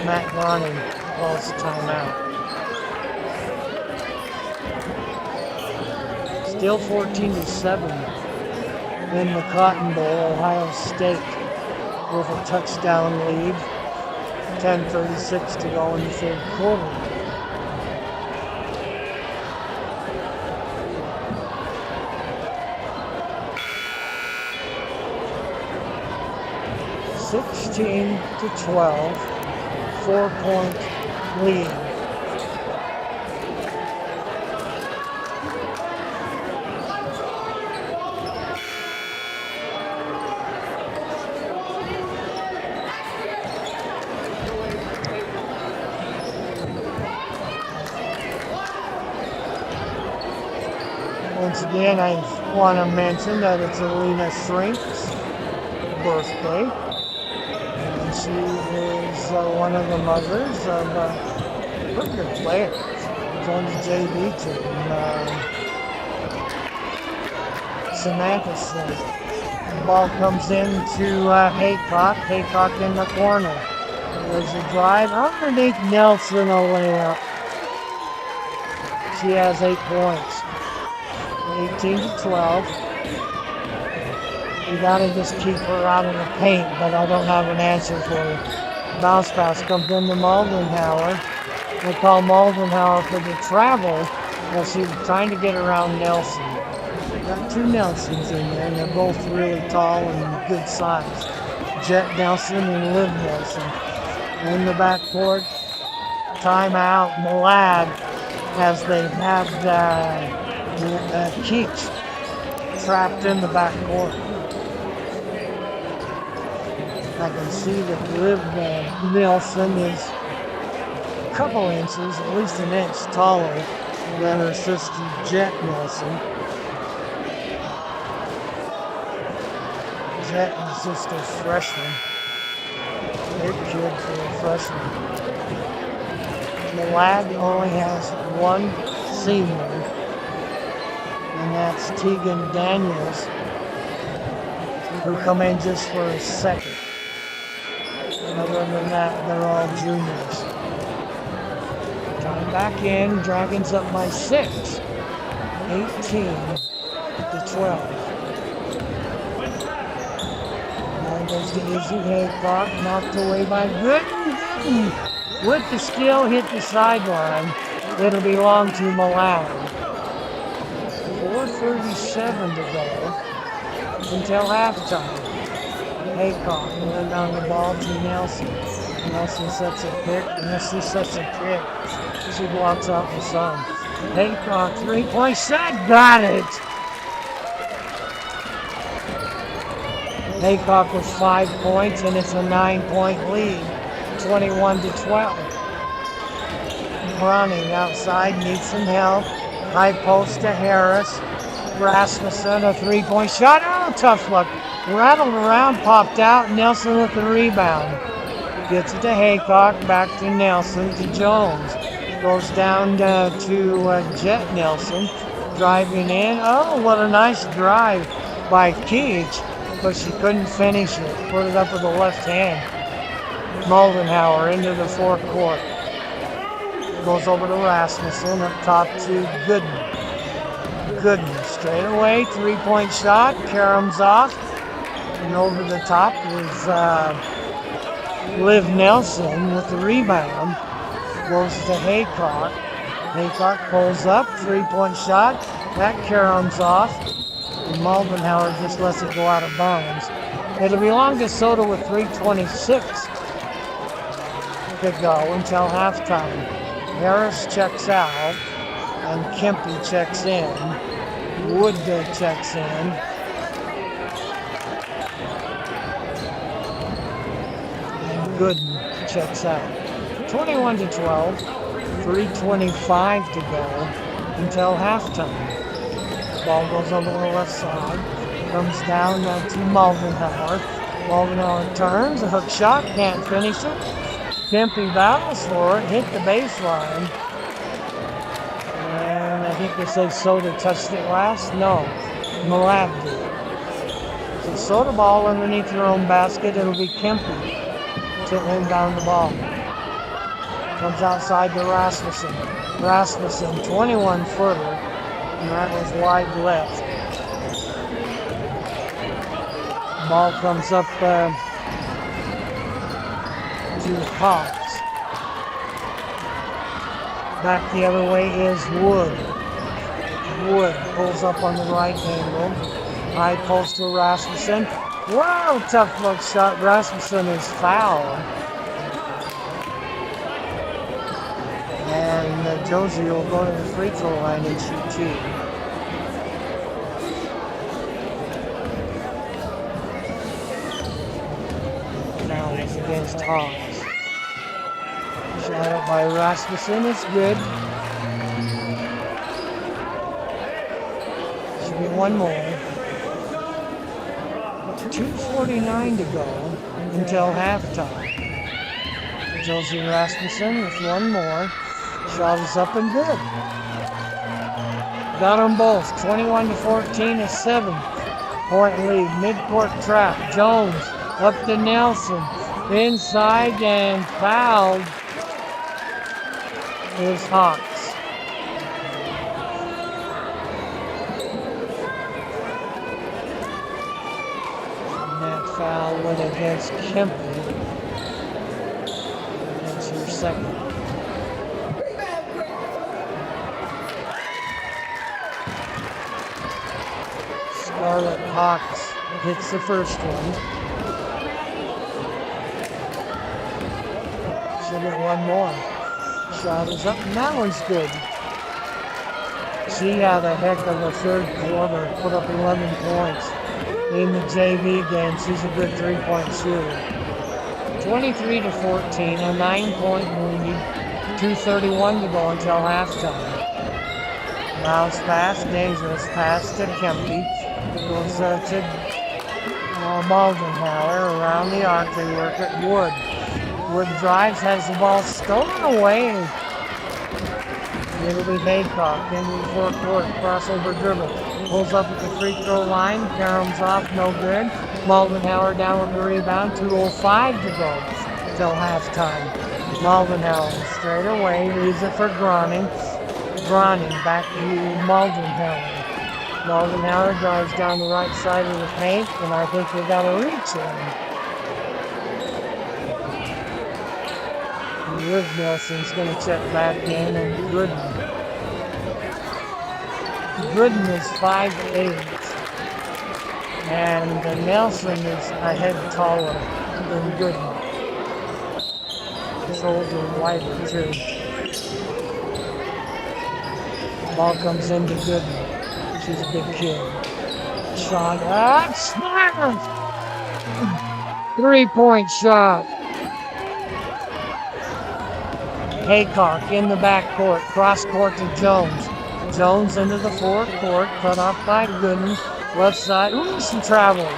Matt Groning calls timeout. Still 14-7 in the Cotton Bowl. Ohio State with a touchdown lead. 10:36 to go in the third quarter. (16-12), 4-point lead. Once again, I want to mention that it's Alina Shrink's birthday. And she is one of the mothers of pretty good players. She's on the JV team. Samantha Slink. The ball comes into Haycock. Haycock in the corner. There's a drive underneath Nelson, a layup. She has 8 points. 18-12. You gotta just keep her out of the paint, but I don't have an answer for you. Bounce pass comes into Moldenhauer. They call Moldenhauer for the travel. Well, she's trying to get around Nelson. Got 2 Nelsons in there, and they're both really tall and good size. Jet Nelson and Liv Nelson. In the backcourt, timeout, Malad, as they have Keach trapped in the backcourt. I can see that Liv Nelson is a couple inches, at least an inch taller than her sister Jet Nelson. Jet is just a freshman. Big kid for a freshman. The lad only has 1 senior, and that's Tegan Daniels, who come in just for a second. Other than that, they're all juniors. Coming back in, Dragons up by 6. 18-12. Now goes to Izzy Haycock, knocked away by Gooden. With the skill, hit the sideline. It'll belong to Milan. 4:37 to go until halftime. Haycock moving down the ball to Nelson. Nelson sets a pick, and she sets a pick. She blocks out the sun. Haycock, 3-point shot, got it! Haycock with 5 points, and it's a 9-point lead, 21-12. Browning outside, needs some help. High post to Harris. Rasmussen, a 3-point shot. Oh, tough luck. Rattled around, popped out. Nelson with the rebound. Gets it to Haycock, back to Nelson, to Jones. Goes down to Jet Nelson. Driving in. Oh, what a nice drive by Keach. But she couldn't finish it. Put it up with the left hand. Moldenhauer into the forecourt. Goes over to Rasmussen, up top to Gooden. Gooden straight away, 3-point shot. Karam's off. And over the top is Liv Nelson with the rebound. Goes to Haycock. Haycock pulls up, 3-point shot. That Karam's off. And Moldenhauer just lets it go out of bounds. It'll belong to Soda with 3:26 to go until halftime. Harris checks out, and Kempe checks in. Wood checks in. And Gooden checks out. 21-12, 3:25 to go until halftime. Ball goes over the left side, comes down to Moldenhauer. Moldenhauer turns, a hook shot, can't finish it. Kempe battles for it, hit the baseline. And I think they said Soda touched it last. No, Malab did. So Soda ball underneath your own basket. It'll be Kempe to inbound the ball. Comes outside to Rasmussen. Rasmussen, 21-footer. And that was wide left. Ball comes up to Hawks. Back the other way is Wood. Wood pulls up on the right angle. High post to Rasmussen. Wow, tough look shot. Rasmussen is fouled. And Josie will go to the free throw line and shoot 2. Now it's against Hawks. Shot up by Rasmussen, it's good. She'll get one more. 2:49 to go until halftime. Josie Rasmussen with one more. Shot is up and good. Got them both. 21-14, a 7-point lead. Midcourt trap. Jones up to Nelson. Inside and fouled is Hawks. And that foul went against Kemper. That's her second. Scarlett Hawks hits the first one. She'll get one more. Shot is up, and that one's good. She had a heck of a third quarter, put up 11 points in the JV game. She's a good three-point shooter. 23-14, a 9-point lead. 2:31 to go until halftime. Bounce pass, dangerous pass to Kempe. Goes to Maldenhauer around the arc. They work at Wood. Wood drives, has the ball stolen away. It'll be Haycock into the forecourt, crossover dribble. Pulls up at the free throw line, caroms off, no good. Maldenhauer down with the rebound, 2:05 to go till halftime. Maldenhauer straight away, leaves it for Groning. Groning back to Maldenhauer. Maldenhauer drives down the right side of the paint, and I think we got a reach in. Liv Nelson's going to check back in, and Gooden. Gooden is 5'8", and Nelson is a head taller than Gooden. Shoulder wider too. Ball comes into Gooden. She's a big kid. Shot up, smash! 3-point shot. Haycock in the backcourt, cross court to Jones. Jones into the forecourt, cut off by Gooden. Left side, ooh, some travel.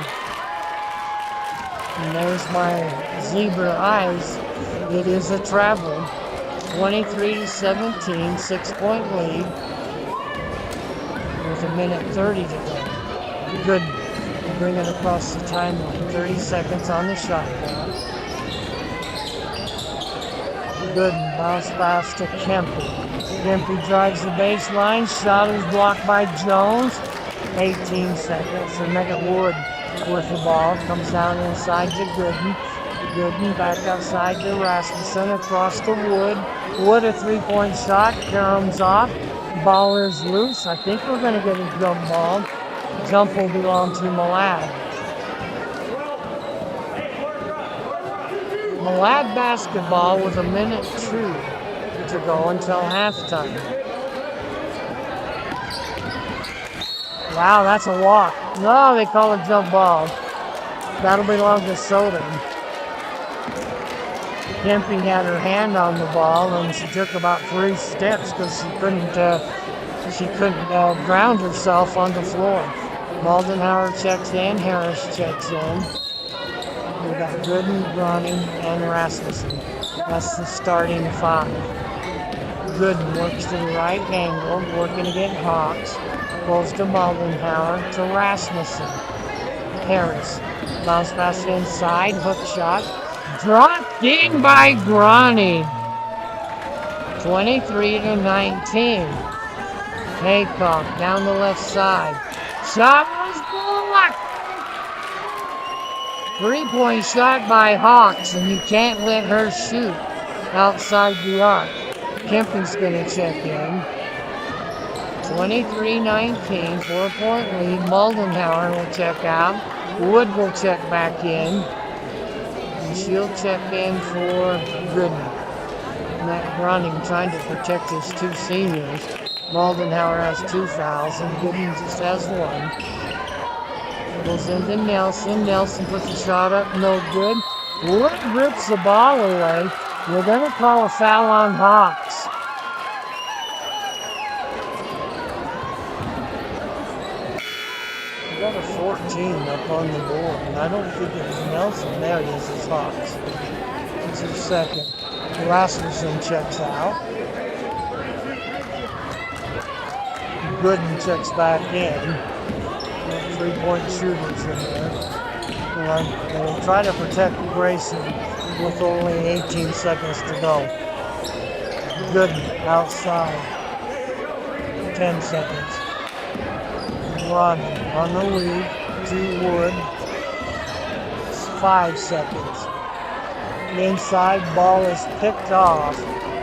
And there's my zebra eyes. It is a travel. 23-17, 6-point lead. With 1:30 to go. Gooden, bring it across the timeline. 30 seconds on the shot clock. Gooden, bounce pass to Kempe. Kempe drives the baseline. Shot is blocked by Jones. 18 seconds. So Megan Wood with the ball. Comes down inside to Gooden. Gooden back outside to Rasmussen. Across to Wood. Wood a 3-point shot. Caroms off. Ball is loose. I think we're going to get a jump ball. Jump will belong to Malad. Malad basketball with 1:02 to go until halftime. Wow, that's a walk. No, they call it jump ball. That'll belong to Soden. Kempe had her hand on the ball, and she took about 3 steps because she couldn't ground herself on the floor. Maldenhauer checks in, Harris checks in. We got Gooden, Groning, and Rasmussen. That's the starting 5. Gooden works to the right angle, working against Hawks. Goes to Maldenhauer, to Rasmussen. Harris, bounce pass inside, hook shot. Dropped in by Groning. 23-19. Haycock down the left side. Shot was blocked. 3-point shot by Hawks, and you can't let her shoot outside the arc. Kempe's going to check in. 23-19, 4-point lead. Maldenhauer will check out. Wood will check back in. And she'll check in for Gooden. Matt Groning trying to protect his 2 seniors. Maldenhauer has 2 fouls, and Gooden just has 1. Goes into Nelson. Nelson puts the shot up, no good. Wood rips the ball away. We're going to call a foul on Hawks. Got a 14 up on the board, and I don't think it was Nelson. There he is, his Hawks. It's his second. Rasmussen checks out. Gooden checks back in. 3-point shooters in there. And they try to protect Grayson with only 18 seconds to go. Gooden outside. 10 seconds. Ronnie on the lead to Wood. 5 seconds. Inside ball is picked off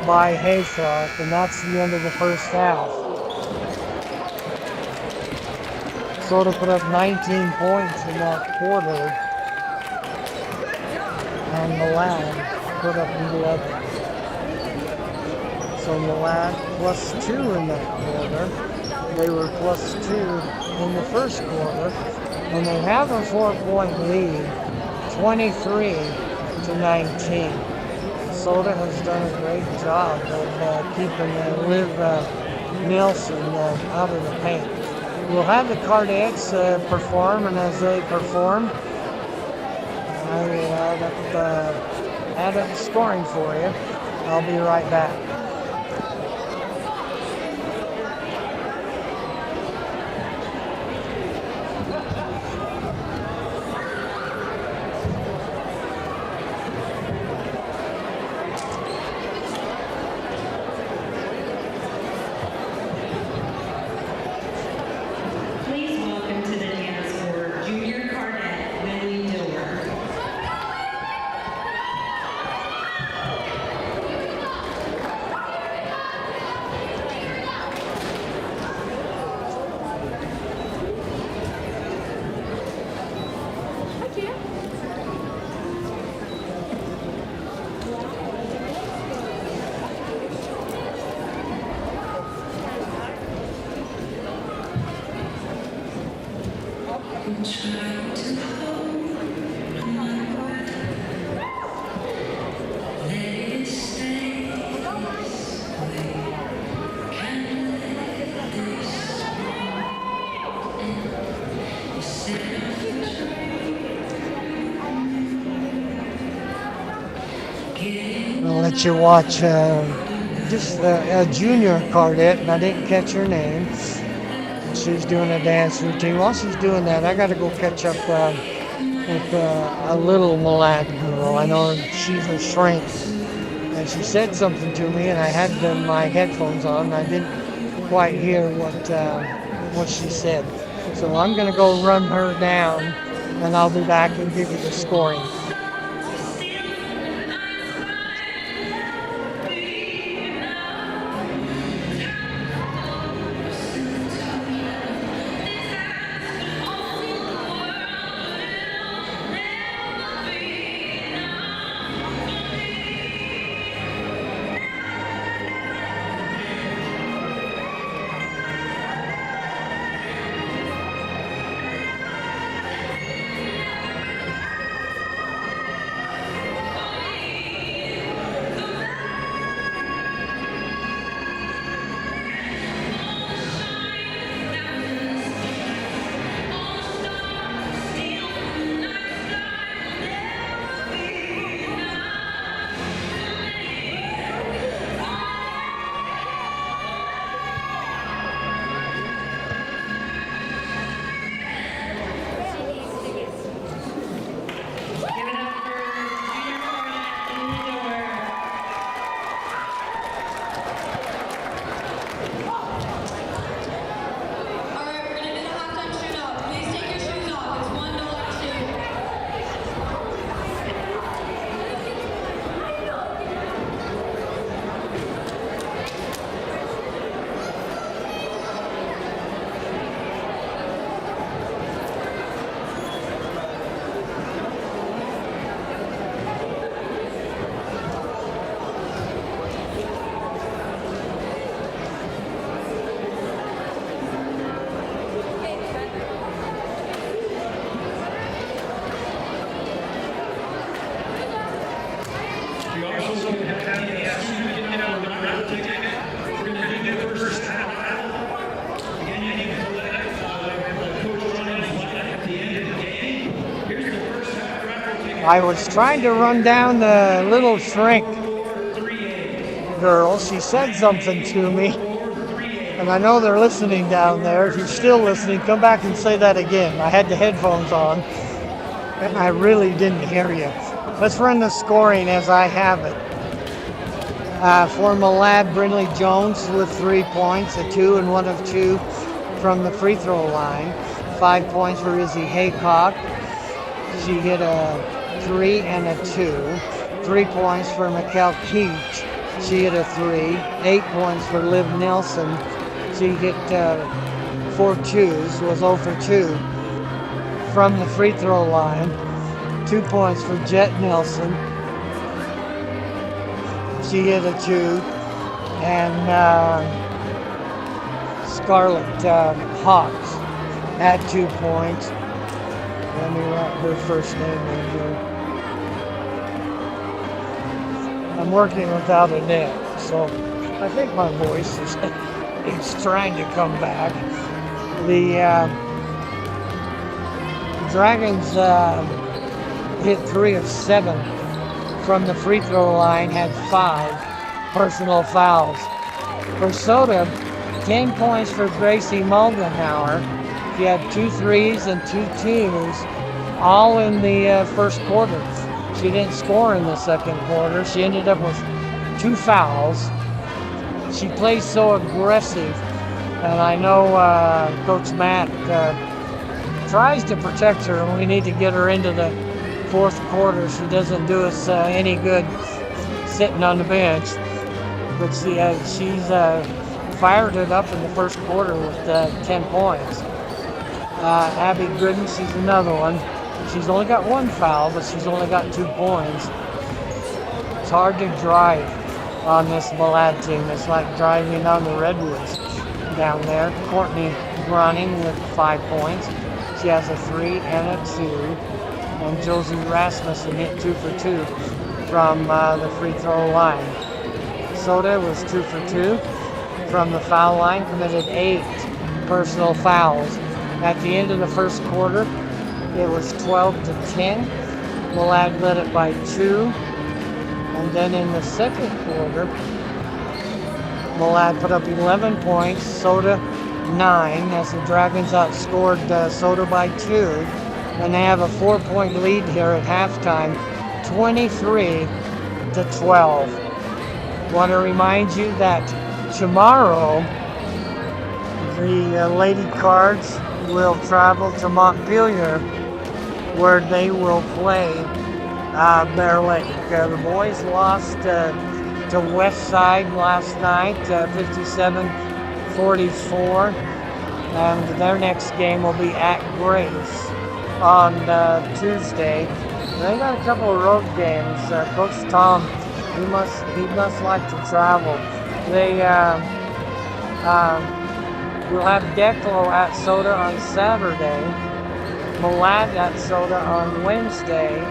by Haythorpe, and that's the end of the first half. Sort of put up 19 points in that quarter, and Malad put up 11. So Malad plus 2 in that quarter. They were plus 2 in the first quarter, and they have a 4-point lead, 23-19. Soda has done a great job of keeping Liv Nelson out of the paint. We'll have the Cardettes perform, and as they perform, I will add up the scoring for you. I'll be right back. I'll let you watch just a junior Cardette, and I didn't catch her name. She's doing a dance routine. While she's doing that, I got to go catch up with a little Malad girl. I know she's a shrink, and she said something to me, and I had my headphones on, and I didn't quite hear what she said. So I'm going to go run her down, and I'll be back and give you the scoring. I was trying to run down the little shrink girl. She said something to me, and I know they're listening down there. If you're still listening, come back and say that again. I had the headphones on, and I really didn't hear you. Let's run the scoring as I have it. For Malad, Brindley Jones with 3 points, a 2 and 1 of 2 from the free throw line. 5 points for Izzy Haycock. She hit a 3 and a 2. 3 points for Mikkel Keach. She hit a 3. 8 points for Liv Nelson. She hit 4 twos, was 0 for 2 from the free throw line. 2 points for Jet Nelson. She hit a 2. And Scarlett Hawks had 2 points. Let me write her first name in here. I'm working without a net, so I think my voice is it's trying to come back. The Dragons hit 3 of 7 from the free throw line, had 5 personal fouls. For Soda, 10 points for Gracie Moldenhauer. She had 2 threes and 2 twos, all in the first quarter. She didn't score in the second quarter. She ended up with 2 fouls. She plays so aggressive, and I know Coach Matt tries to protect her, and we need to get her into the fourth quarter. She doesn't do us any good sitting on the bench, but she's fired it up in the first quarter with 10 points. Abby Gooden, she's another one. She's only got 1 foul, but she's only got 2 points. It's hard to drive on this Malad team. It's like driving on the Redwoods down there. Courtney Browning with 5 points. She has a 3 and a 2. And Josie Rasmussen hit 2 for 2 from the free throw line. Soda was 2 for 2 from the foul line, committed 8 personal fouls. At the end of the first quarter, it was 12 to 10. Malad led it by 2. And then in the second quarter, Malad put up 11 points, Soda 9, as the Dragons outscored Soda by 2. And they have a 4-point lead here at halftime, 23 to 12. Want to remind you that tomorrow, the Lady Cards will travel to Montpelier, where they will play Bear Lake. The boys lost to West Side last night, 57-44, and their next game will be at Grace on Tuesday. They got a couple of road games. Coach Tom, he must like to travel. They will have Declo at Soda on Saturday, Malad at Soda on Wednesday,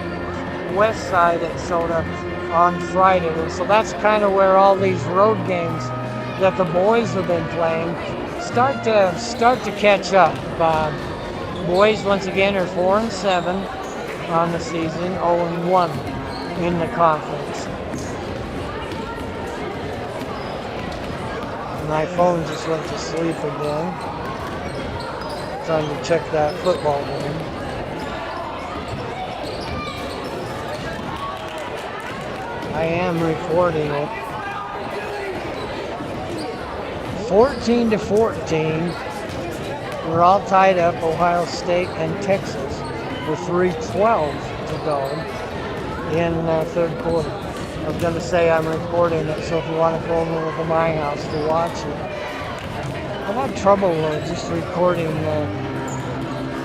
West Side at Soda on Friday. So that's kind of where all these road games that the boys have been playing start to catch up. Boys once again are 4-7 on the season, 0-1 in the conference. My phone just went to sleep again. Trying to check that football game. I am recording it. 14-14. We're all tied up, Ohio State and Texas, with 3:12 to go in the third quarter. I was going to say I'm recording it, so if you want to come over to my house to watch it. I've had trouble just recording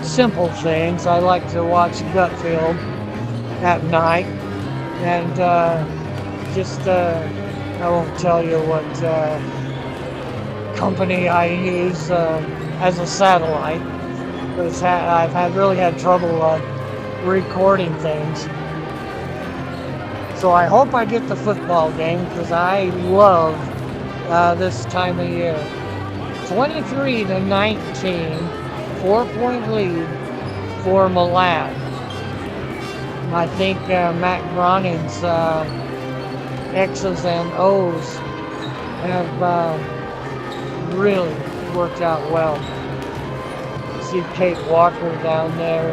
simple things. I like to watch Gutfield at night, and I won't tell you what company I use as a satellite, but I've really had trouble recording things. So I hope I get the football game, because I love this time of year. 23-19, 4-point lead for Malad. I think Matt Groening's X's and O's have really worked out well. See Kate Walker down there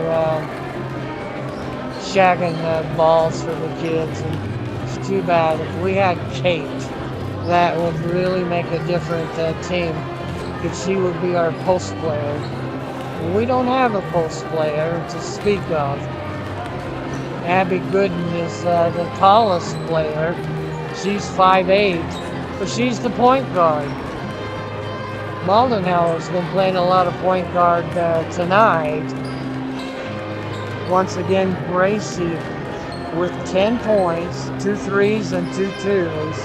shagging balls for the kids, and it's too bad. If we had Kate, that would really make a different team, because she would be our post player. We don't have a post player to speak of. Abby Gooden is the tallest player. She's 5'8", but she's the point guard. Moldenhauer's been playing a lot of point guard tonight. Once again, Gracie with 10 points, 2 threes and 2 twos.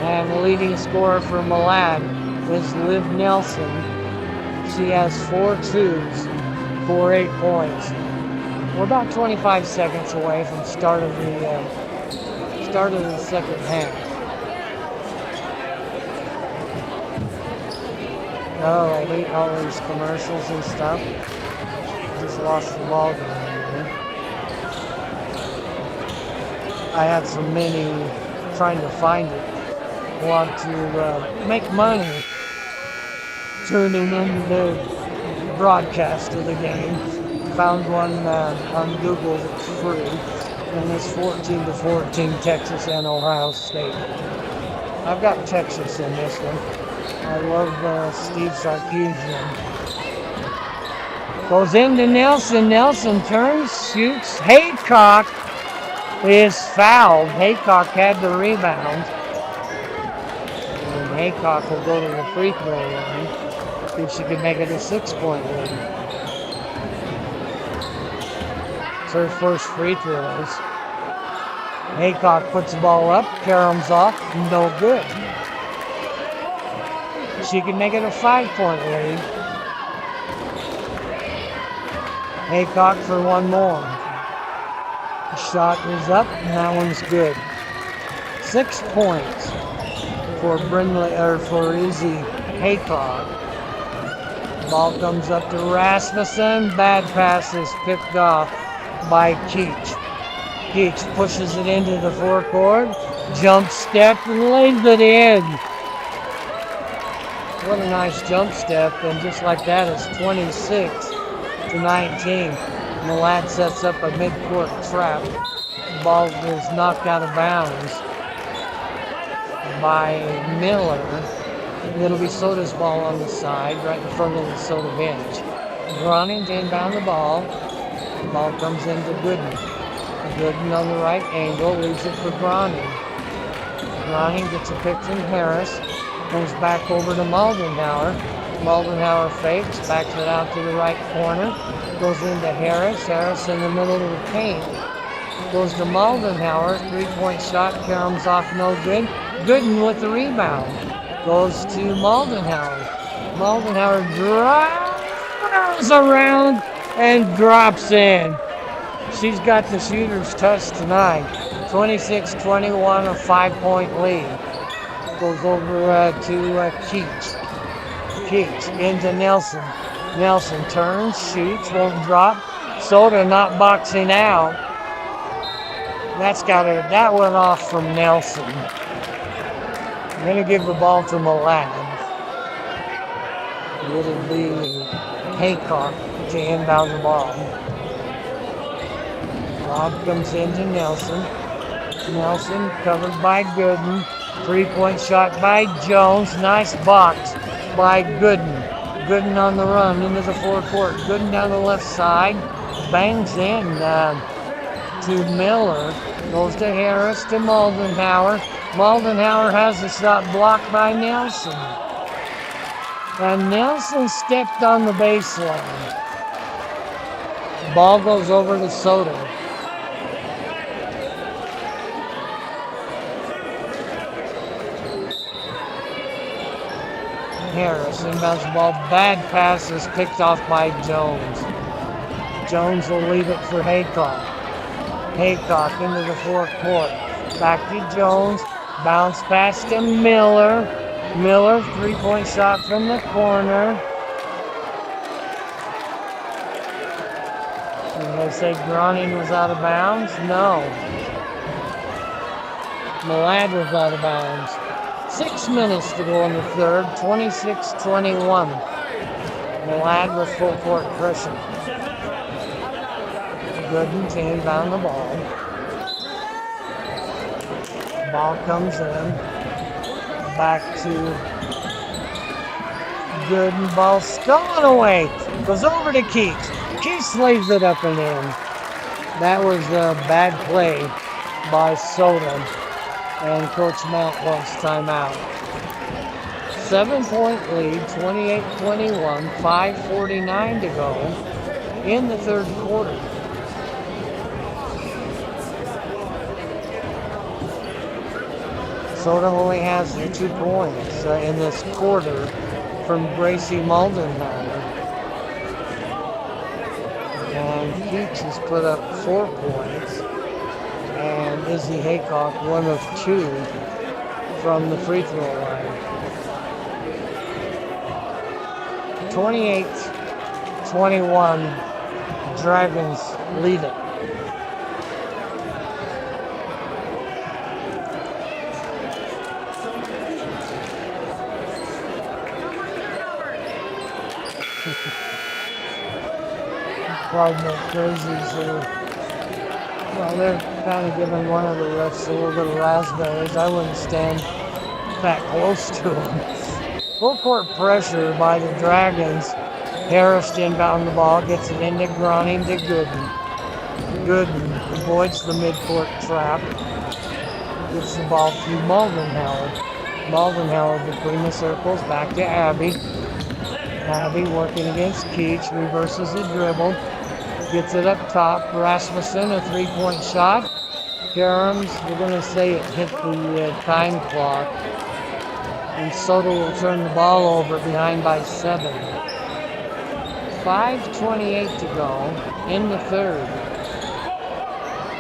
And the leading scorer for Milan is Liv Nelson. She has 4 twos for 8 points. We're about 25 seconds away from start of the second half. Oh, I hate all these commercials and stuff. Just lost the ball game here. I had so many trying to find it. Want to make money tuning into the broadcast of the game. Found one on Google that's free, and it's 14-14 Texas and Ohio State. I've got Texas in this one. I love Steve Sarkisian. Goes into Nelson. Nelson turns, shoots. Haycock is fouled. Haycock had the rebound. And Haycock will go to the free throw line. See if she can make it a 6-point lead. It's her first free throws. Haycock puts the ball up. Karam's off. No good. She can make it a 5-point lead. Haycock for one more. The shot is up, and that one's good. 6 points for for Izzy Haycock. Ball comes up to Rasmussen. Bad pass is picked off by Keach. Keach pushes it into the forecourt. Jump step and lays it in. What a nice jump step, and just like that, it's 26-19. Milan sets up a mid-court trap. The ball is knocked out of bounds by Miller. It'll be Soda's ball on the side, right in front of the Soda bench. Groening to inbound the ball. The ball comes into Gooden. Gooden on the right angle, leaves it for Groening. Groening gets a pick from Harris. Comes back over to Moldenhauer. Moldenhauer fakes, backs it out to the right corner. Goes into Harris. Harris in the middle of the paint. Goes to Moldenhauer. 3-point shot. Karam's off, no good. Gooden with the rebound. Goes to Moldenhauer. Moldenhauer drives around and drops in. She's got the shooter's touch tonight. 26-21, a 5-point lead. Goes over to Keach. Keach into Nelson. Nelson turns, shoots, won't drop. Soda not boxing out. That went off from Nelson. I'm going to give the ball to Milan. It'll be Haycock to inbound the ball. Lob comes into Nelson. Nelson covered by Gooden. 3-point shot by Jones. Nice box by Gooden. Gooden on the run into the forecourt. Gooden down the left side. Bangs in to Miller. Goes to Harris to Moldenhauer. Moldenhauer has the shot blocked by Nelson. And Nelson stepped on the baseline. Ball goes over to Soto. Harris inbounds the ball. Bad pass is picked off by Jones. Jones will leave it for Haycock. Haycock into the forecourt. Back to Jones. Bounce pass to Miller. Miller, 3-point shot from the corner. And they say Groning was out of bounds? No. Malad was out of bounds. 6 minutes to go in the third, 26-21. Malad with full court pressure. Gooden to inbound the ball. Ball comes in. Back to Gooden. Ball stolen away. Goes over to Keats. Keats lays it up and in. That was a bad play by Soda. And Coach Mount wants timeout. 7-point lead, 28-21, 5:49 to go in the third quarter. Soda only has 2 points in this quarter from Gracie Maldenheimer. And Keats has put up 4 points. And Izzy Haycock, 1 of 2 from the free throw line. 28-21, Dragons lead it. Cardinal Crazies are, well, they're kind of giving one of the refs a little bit of raspberries. I wouldn't stand that close to them. Full court pressure by the Dragons. Harris to inbound the ball, gets it into Groning to Gooden. Gooden avoids the midcourt trap. Gets the ball to Maldenhauer. Maldenhauer between the circles, back to Abby. Abby working against Keats, reverses the dribble. Gets it up top. Rasmussen, a 3-point shot. Karams, we're going to say it hit the time clock. And Soto will turn the ball over behind by 7. 5:28 to go in the third.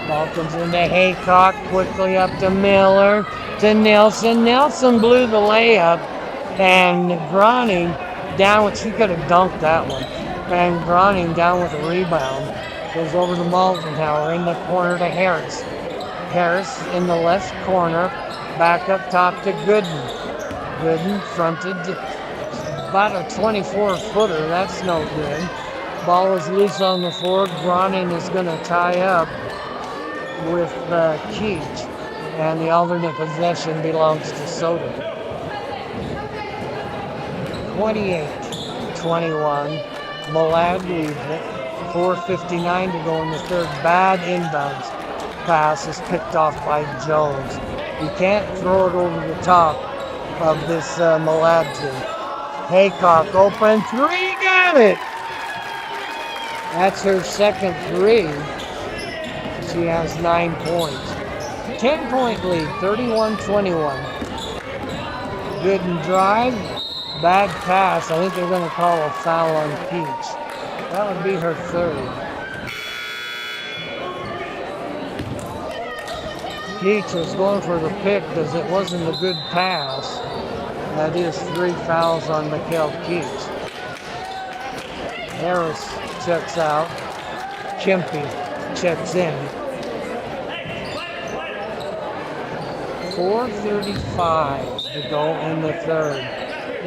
Ball comes into Haycock, quickly up to Miller, to Nelson. Nelson blew the layup, and Groning down with, he could have dunked that one. And Groning down with a rebound. Goes over to Maldenhauer in the corner to Harris. Harris in the left corner, back up top to Gooden. Gooden fronted to about a 24-footer. That's no good. Ball is loose on the floor. Groning is going to tie up with Keach. And the alternate possession belongs to Soda. 28-21. Malad leads it. 4:59 to go in the third. Bad inbounds pass is picked off by Jones. You can't throw it over the top of this Malad team. Haycock open 3, got it! That's her second 3. She has 9 points. 10-point lead, 31-21. Gooden drive, bad pass. I think they're going to call a foul on Peach. That would be her third. Keats was going for the pick because it wasn't a good pass. That is 3 fouls on Mikhail Keats. Harris checks out. Kempe checks in. 4:35 to go in the third.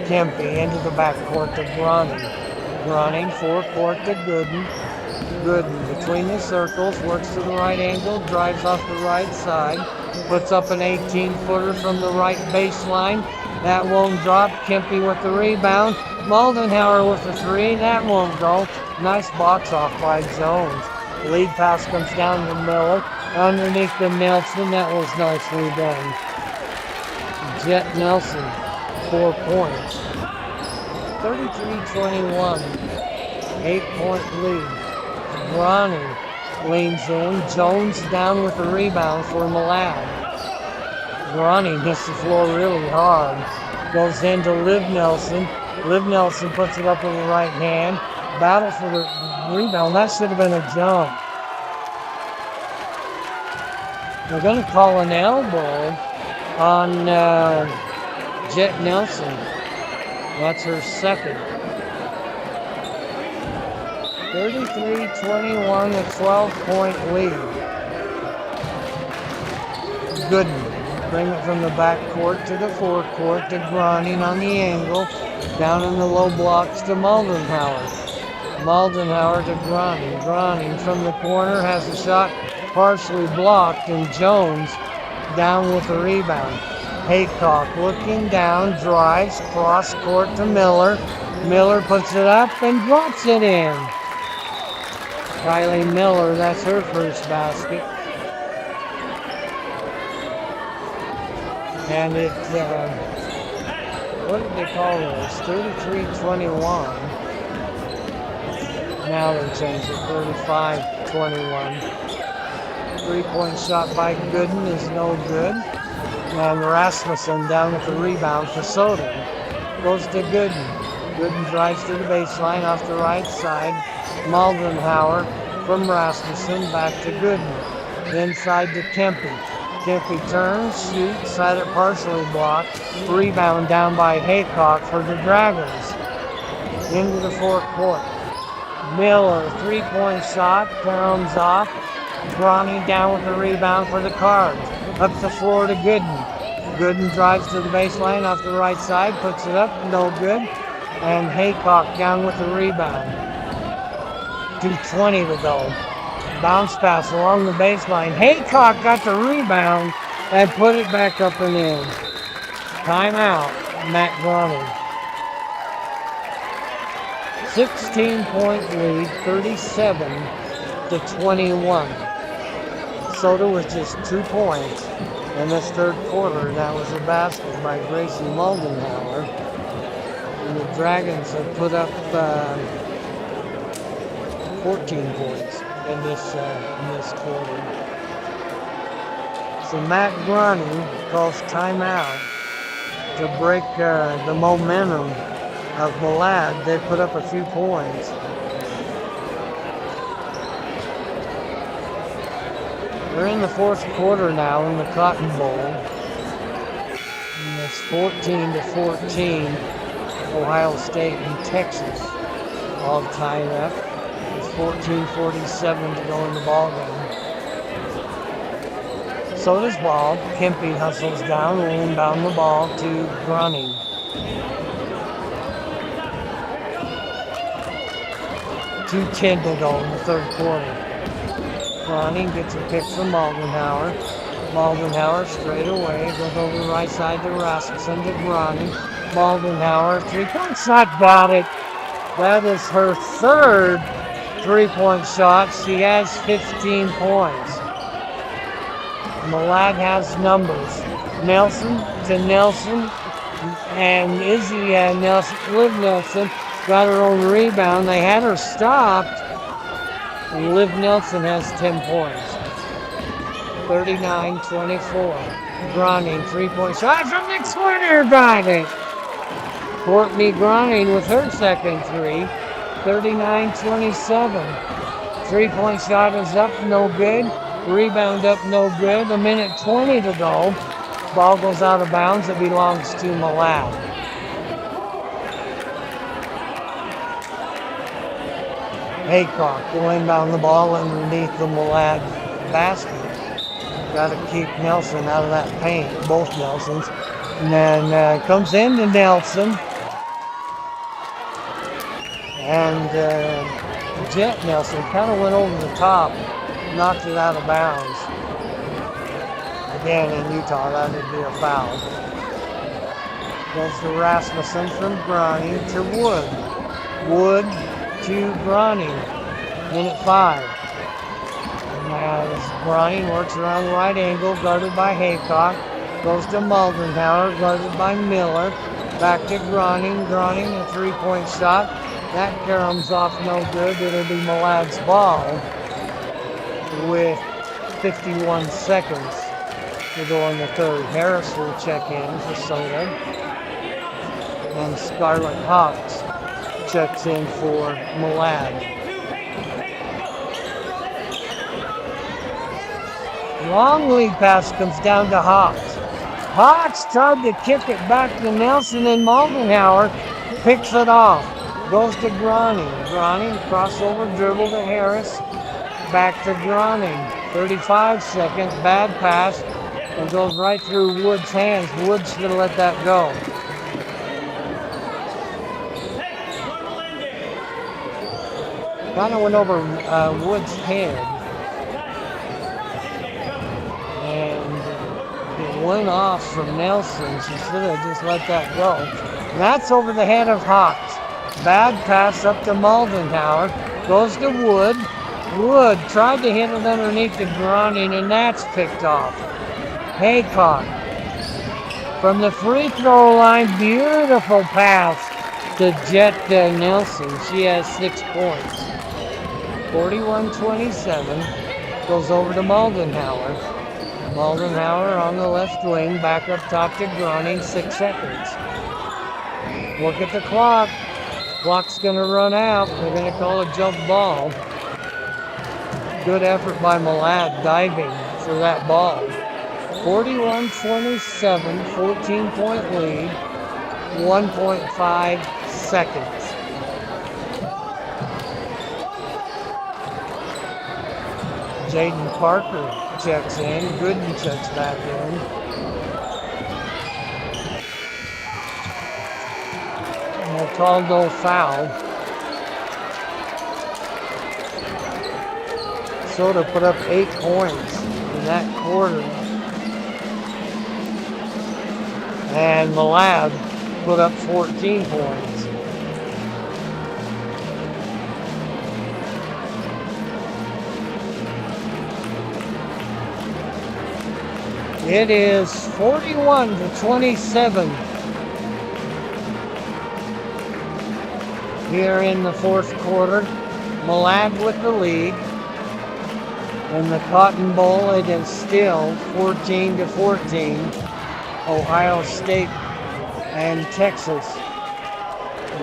Kempe into the backcourt to Groning. Groning, forecourt to Gooden. Gooden between the circles, works to the right angle, drives off the right side, puts up an 18-footer from the right baseline. That won't drop. Kempe with the rebound. Maldenhauer with the 3. That won't go. Nice box off by Jones. Lead pass comes down to Miller. Underneath to Nelson. That was nicely done. Jet Nelson, 4 points. 33-21. 8-point lead. Groning leans in. Jones down with the rebound for Malad. Groning hits the floor really hard. Goes into Liv Nelson. Liv Nelson puts it up with the right hand. Battle for the rebound. That should have been a jump. They're going to call an elbow on Jet Nelson. That's her second. 33-21, a 12-point lead. Gooden, bring it from the back court to the forecourt to Groning on the angle, down in the low blocks to Moldenhauer. Moldenhauer to Groning. Groning from the corner has a shot partially blocked, and Jones down with the rebound. Haycock looking down, drives, cross court to Miller. Miller puts it up and drops it in. Kylie Miller, that's her first basket. And it, what did they call this? 33-21. Now they changed it, 35-21. Three-point shot by Gooden is no good. And Rasmussen down with the rebound for Soden. Goes to Gooden. Gooden drives to the baseline off the right side. Moldenhauer from Rasmussen back to Gooden. Inside to Kempe. Kempe turns, shoots, had it partially blocked. Rebound down by Haycock for the Dragons. Into the forecourt. Miller, three-point shot, comes off. Groning down with the rebound for the Cards. Up the floor to Gooden. Gooden drives to the baseline off the right side, puts it up, no good. And Haycock down with the rebound. 2:20 to go. Bounce pass along the baseline. Haycock got the rebound and put it back up and in. Timeout, Matt Groning. 16-point lead, 37-21. Soda was just 2 points in this third quarter. That was a basket by Gracie Moldenhauer. And the Dragons have put up 14 points in this quarter. So Matt Groning calls timeout to break the momentum of Malad. They put up a few points. We're in the fourth quarter now in the Cotton Bowl. And it's 14-14. Ohio State and Texas all tied up. It's 14:47 to go in the ball game. So does ball. Kempe hustles down, will inbound the ball to Groning. .210 to go in the third quarter. Groning gets a pick from Moldenhauer. Moldenhauer straight away, goes over the right side to Rasmussen to Groning. Moldenhauer, three-point shot, got it. That is her third three-point shot. She has 15 points. Malad has numbers. Nelson to Nelson, and Izzy Nelson, Liv Nelson, got her own rebound. They had her stopped, and Liv Nelson has 10 points. 39-24. Groning, three-point shot from the corner, got it. Courtney Groning with her second three. 39-27. Three-point shot is up, no good. Rebound up, no good. 1:20 to go. Ball goes out of bounds. It belongs to Malad. Haycock will inbound the ball underneath the Malad basket. Got to keep Nelson out of that paint, both Nelsons. And then comes into Nelson. And Jet Nelson kind of went over the top, knocked it out of bounds. Again, in Utah, that would be a foul. Goes to Rasmussen from Groning to Wood. Wood to Groning. 5. Now as Groning works around the right angle, guarded by Haycock. Goes to Moldenhauer, guarded by Miller. Back to Groning. Groning, a three-point shot. That caroms off no good. It'll be Malad's ball with 51 seconds to go in the third. Harris will check in for Soda. And Scarlett Hawks checks in for Malad. Long lead pass comes down to Hawks. Hawks tried to kick it back to Nelson, and Moldenhauer picks it off. Goes to Gronning. Gronning, crossover dribble to Harris. Back to Gronning. 35 seconds, bad pass. And goes right through Wood's hands. Wood's going to let that go. Kind of went over Wood's head. And it went off from Nelson. She should have just let that go. And that's over the head of Hawks. Bad pass up to Moldenhauer. Goes to Wood. Wood tried to hit it underneath the Gronning, and that's picked off. Haycock from the free throw line, beautiful pass to Jet Nelson. She has 6 points. 41-27, goes over to Moldenhauer. Moldenhauer on the left wing, back up top to Gronning, 6 seconds. Look at the clock. Clock's gonna run out. They're gonna call a jump ball. Good effort by Malad diving for that ball. 41-27, 14-point lead, 1.5 seconds. Jaden Parker checks in. Gooden checks back in. And a called no foul. Soda put up 8 points in that quarter. And Malad put up 14 points. It is 41-27 here in the fourth quarter. Malad with the lead. In the Cotton Bowl, it is still 14-14. Ohio State and Texas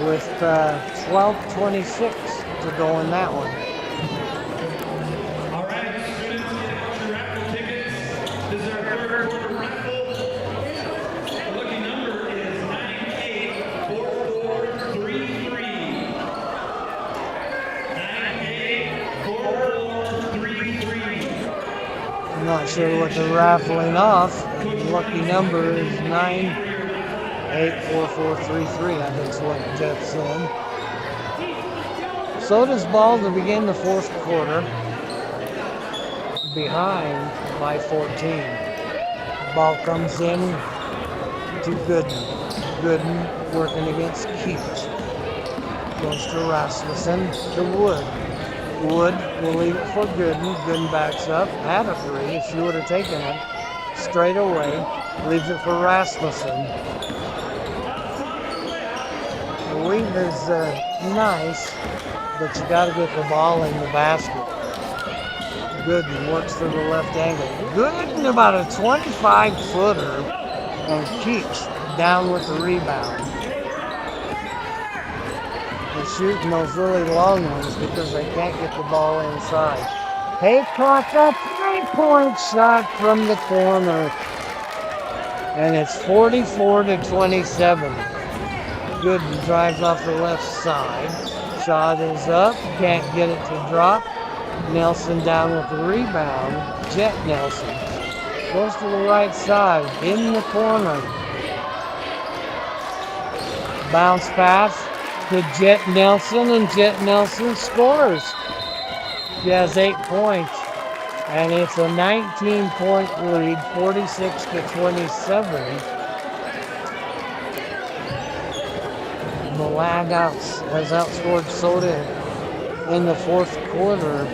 with 12:26 to go in that one. All right, students, get out your raffle tickets. This is our third quarter raffle. The lucky number is 984433. 984433. I'm not sure what they're raffling off. The lucky number is 984433. I think is what Jeff said. Soda's ball to begin the fourth quarter. Behind by 14. Ball comes in to Gooden. Gooden working against Keats. Goes to Rasmussen to Wood. Wood will leave it for Gooden. Gooden backs up. Had a three if she would have taken it. Straight away. Leaves it for Rasmussen. The wing is nice, but you got to get the ball in the basket. Gooden works through the left angle. Gooden about a 25-footer and Keats down with the rebound. They're shooting those really long ones because they can't get the ball inside. Haycock, a 3-point shot from the corner. And it's 44-27. Gooden drives off the left side. Shot is up, can't get it to drop. Nelson down with the rebound. Jet Nelson goes to the right side, in the corner. Bounce pass to Jet Nelson, and Jet Nelson scores. She has 8 points, and it's a 19-point lead, 46-27. Malad has outscored Soda in the fourth quarter,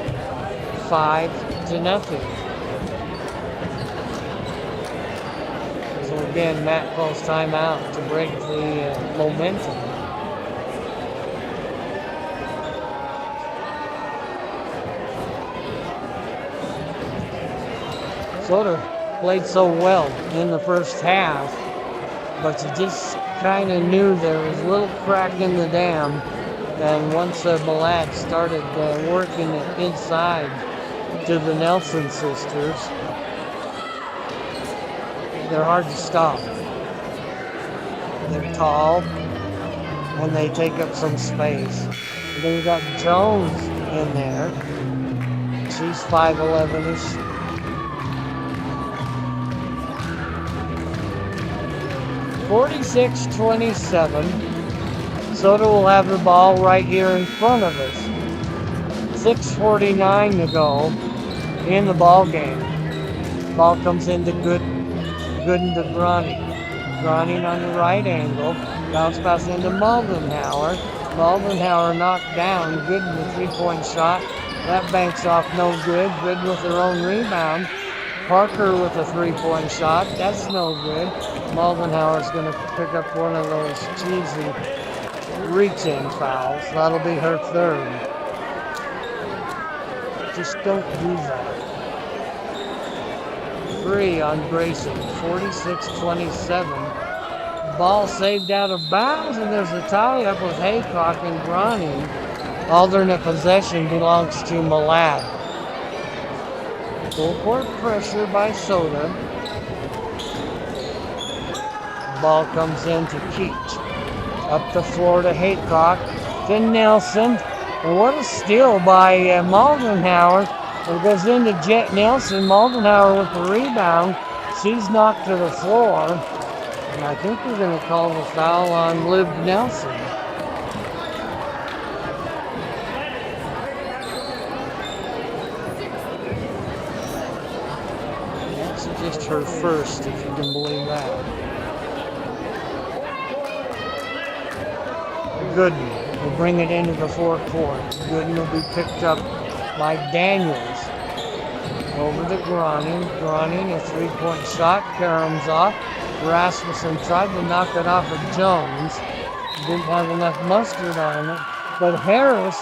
5-0. So again, Matt calls timeout to break the momentum. Soda played so well in the first half, but you just kind of knew there was a little crack in the dam. And once Malad started working it inside to the Nelson sisters, they're hard to stop. They're tall, and they take up some space. And then you got Jones in there. She's 5'11-ish. (46-27). Soda will have the ball right here in front of us. 6:49 to go in the ball game. Ball comes into Gooden to Grani. Grani on the right angle. Bounce pass into Moldenhauer. Moldenhauer knocked down. Gooden the three-point shot. That banks off no good. Gooden with her own rebound. Parker with a three-point shot. That's no good. Moldenhauer's going to pick up one of those cheesy reach-in fouls. That'll be her third. Just don't do that. 3 on Grayson, 46-27. Ball saved out of bounds, and there's a tie-up with Haycock and Grani. Alternate possession belongs to Malad. Full court pressure by Soda. Ball comes in to Keach. Up the floor to Haycock, to Nelson. And what a steal by Moldenhauer. It goes into Jet Nelson. Moldenhauer with the rebound. She's knocked to the floor. And I think we're going to call the foul on Liv Nelson. That's just her first, if you can believe that. Gooden will bring it into the forecourt. Gooden will be picked up by Daniels. Over to Grani. Grani, a three-point shot. Karam's off. Rasmussen tried to knock it off of Jones. Didn't have enough mustard on it. But Harris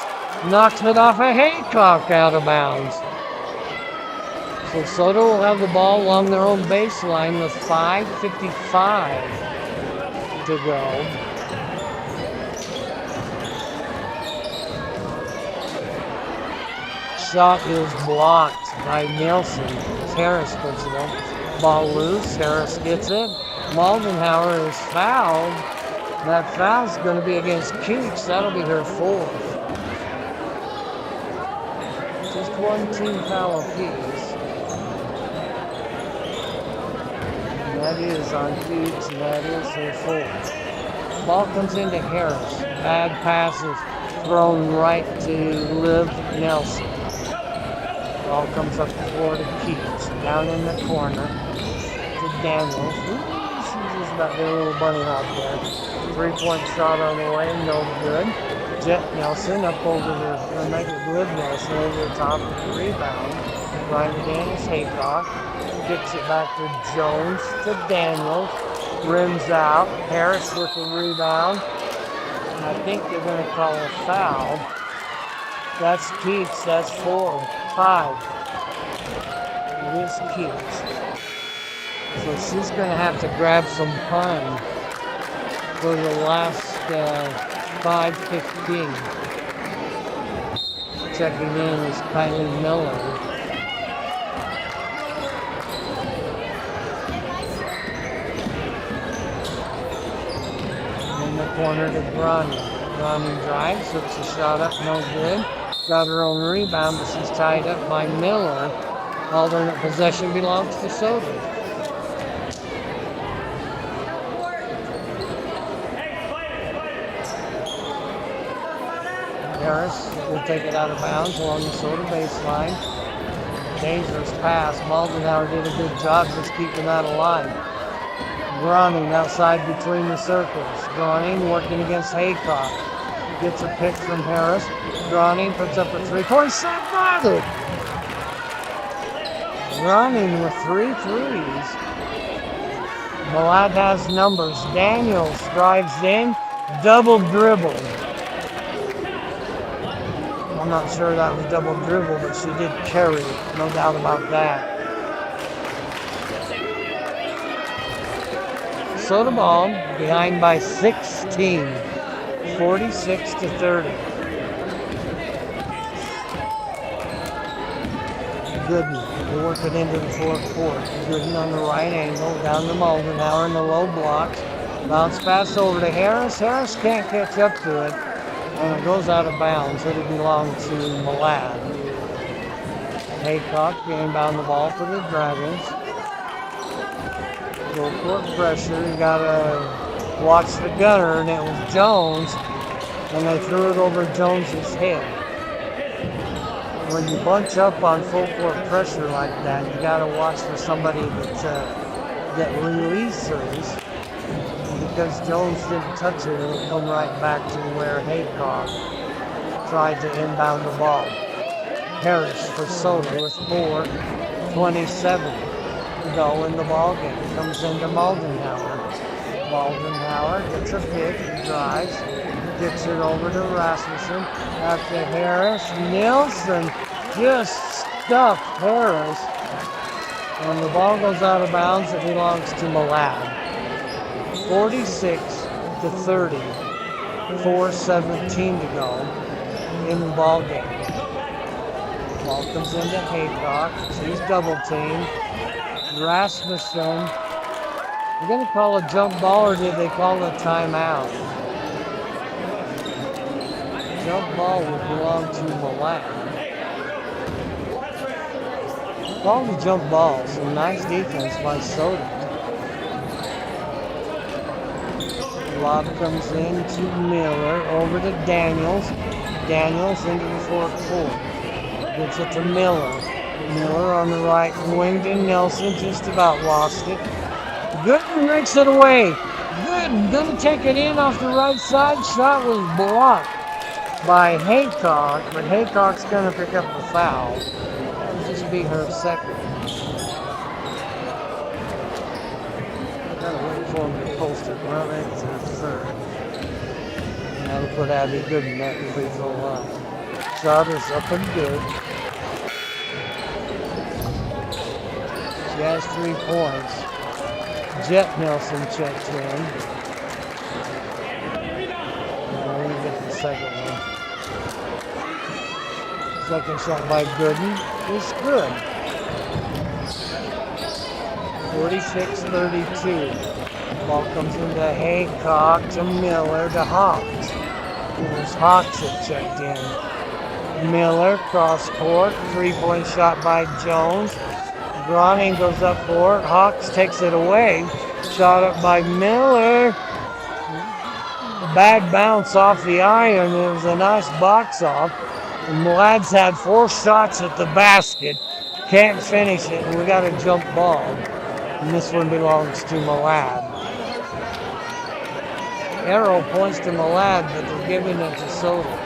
knocks it off of Haycock out of bounds. So Soda will have the ball along their own baseline with 5:55 to go. Shot is blocked by Nelson. Harris puts it up. Ball loose. Harris gets it. Moldenhauer is fouled. That foul's going to be against Keats. That'll be her fourth. Just one team foul apiece. And that is on Keats, and that is her fourth. Ball comes into Harris. Bad passes thrown right to Liv Nelson. Ball comes up the floor to Keats. Down in the corner to Daniels. She's just about their little bunny hop there. Three-point shot on the way, no good. Jet Nelson up over the, Liv Nelson over the top of the rebound. Ryan Daniels, Haycock. Gets it back to Jones, to Daniels. Rims out. Harris with the rebound. And I think they're going to call a foul. That's Keats. That's 4-5. It is Keats. So she's going to have to grab some time for the last 5:15. Checking in is Kylie Miller. In the corner to Grani. Grani drives, hooks a shot up, no good. Got her own rebound, but she's tied up by Miller. Alternate possession belongs to Soda. Harris will take it out of bounds along the Soda baseline. Dangerous pass. Moldenhauer did a good job just keeping that alive. Grani outside between the circles. Grani working against Haycock. Gets a pick from Harris. Grani puts up a three-point shot. Got it! Grani with 3 threes. Malad has numbers. Daniels drives in. Double dribble. I'm not sure that was double dribble, but she did carry. No doubt about that. Soda ball behind by 16. 46-30. Gooden will work it into the fourth court. Gooden on the right angle, down to Moldenhauer in the low block. Bounce pass over to Harris. Harris can't catch up to it. And it goes out of bounds. It'll belong to Malad. Haycock inbound the ball for the Dragons. Go court pressure. You gotta watch the gunner, and it was Jones. And they threw it over Jones's head. When you bunch up on full court pressure like that, you gotta watch for somebody that releases. Because Jones didn't touch it, it'll come right back to where Haycock tried to inbound the ball. Harris for Soda with 4:27 to go in the ball game. Comes into Moldenhauer. Moldenhauer gets a pick, drives, gets it over to Rasmussen. After Harris, Nielsen just stuffed Harris. And the ball goes out of bounds. It belongs to Malad. 46-30. 4:17 to go in the ball game. Ball comes into Haycock. He's double teamed. Rasmussen. They're going to call a jump ball, or did they call a timeout? Jump ball would belong to Malad. Call the jump ball. Some nice defense by Soda. Lob comes in to Miller, over to Daniels. Daniels into the fourth court. Gets it to Miller. Miller on the right wing to Nelson, just about lost it. Gooden rakes it away. Gooden gonna take it in off the right side. Shot was blocked by Haycock, but Haycock's gonna pick up the foul. It'll just be her second. Gotta wait for him to post it. Well, that's her third. Now to put Abby Gooden at the free throw line. Shot is up and good. She has 3 points. Jet Nelson checked in. Now we get the second one. Second shot by Gooden is good. 46-32. Ball comes into Haycock to Miller to Hawks. It was Hawks that checked in. Miller cross court. 3-point shot by Jones. Groning goes up for it. Hawks takes it away. Shot up by Miller. A bad bounce off the iron. It was a nice box off. And Malad's had 4 shots at the basket. Can't finish it. And we got a jump ball. And this one belongs to Malad. Arrow points to Malad, but they're giving it to Soda.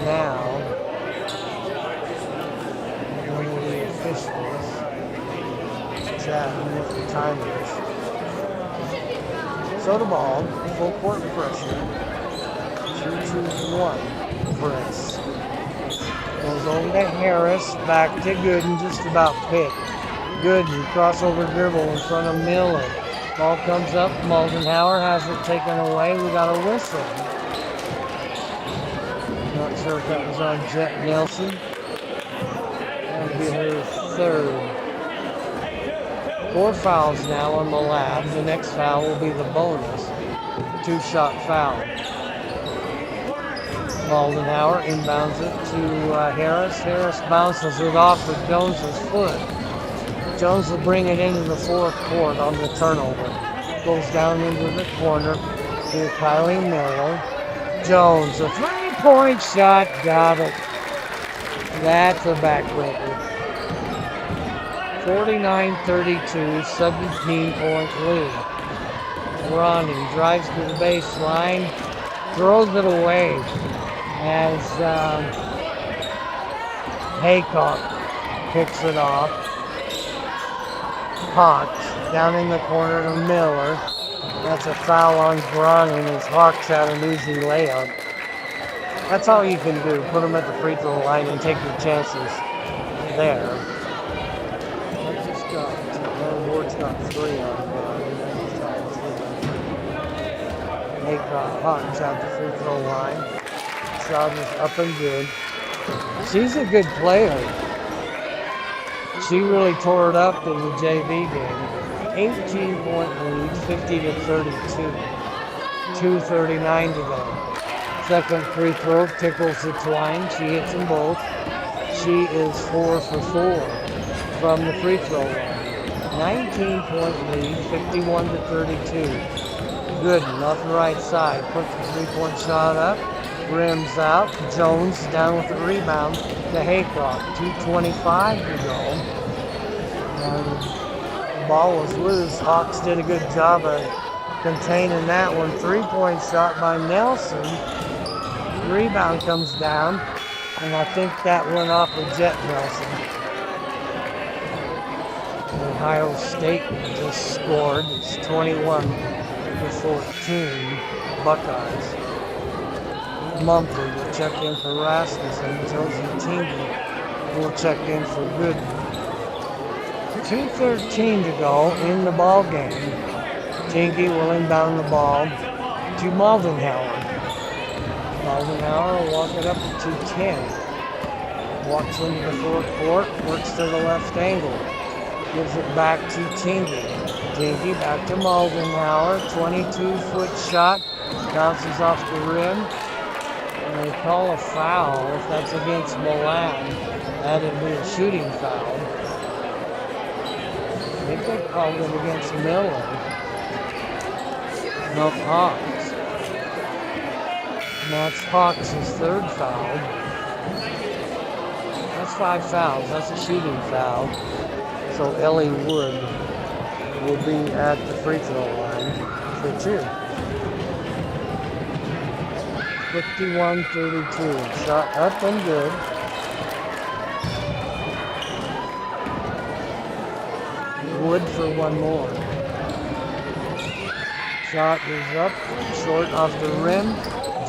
Now, one of the officials chatting with the timers. Soda ball, full court pressure. 2-2-1 press. Goes over to Harris, back to Gooden, just about picked. Gooden, crossover dribble in front of Miller. Ball comes up, Moldenhauer has it taken away. We got a whistle. Not sure if that was on Jet Nelson. That would be her third. 4 fouls now on Malad. The next foul will be the bonus. 2-shot foul. Moldenhauer inbounds it to Harris. Harris bounces it off of Jones's foot. Jones will bring it into the fourth court on the turnover. Goes down into the corner to Kylie Miller. Jones, a 3-point shot, got it. That's a backbreaker. 49-32, 17-point lead. Ronnie drives to the baseline, throws it away as Haycock picks it off. Hawks down in the corner to Miller. That's a foul on Groning as Hawks had an easy layup. That's all you can do. Put them at the free throw line and take your chances there. Ward's got 3 on Haycock. Hawks at the free throw line. Shot is up and good. She's a good player. She really tore it up in the JV game. 18-point lead, 50 to 32. 2:39 to go. Second free throw tickles the twine. She hits them both. She is 4 for 4 from the free throw line. 19-point lead, 51 to 32. Gooden off the right side. Puts the three-point shot up. Rims out. Jones down with the rebound to Haycroft. 2:25 to go. And the ball was loose. Hawks did a good job of containing that one. Three-point shot by Nelson. Rebound comes down. And I think that went off of Jet Nelson. Ohio State just scored. It's 21 to 14 Buckeyes. Mumford will check in for Rasmussen. Josie Tingy will check in for Gooden. 2:13 to go in the ball game. Tingy will inbound the ball to Maldenhauer. Maldenhauer will walk it up to 210. Walks into the forecourt, works to the left angle. Gives it back to Tingy. Tingy back to Maldenhauer. 22-foot shot. Bounces off the rim. And they call a foul. If that's against Milan, that'd be a shooting foul. I think they called it against Miller. No, Hawks. And that's Hawks' third foul. That's 5 fouls. That's a shooting foul. So Ellie Wood will be at the free throw line for 2. 51-32. Shot up and good. Wood for one more. Shot is up, short off the rim.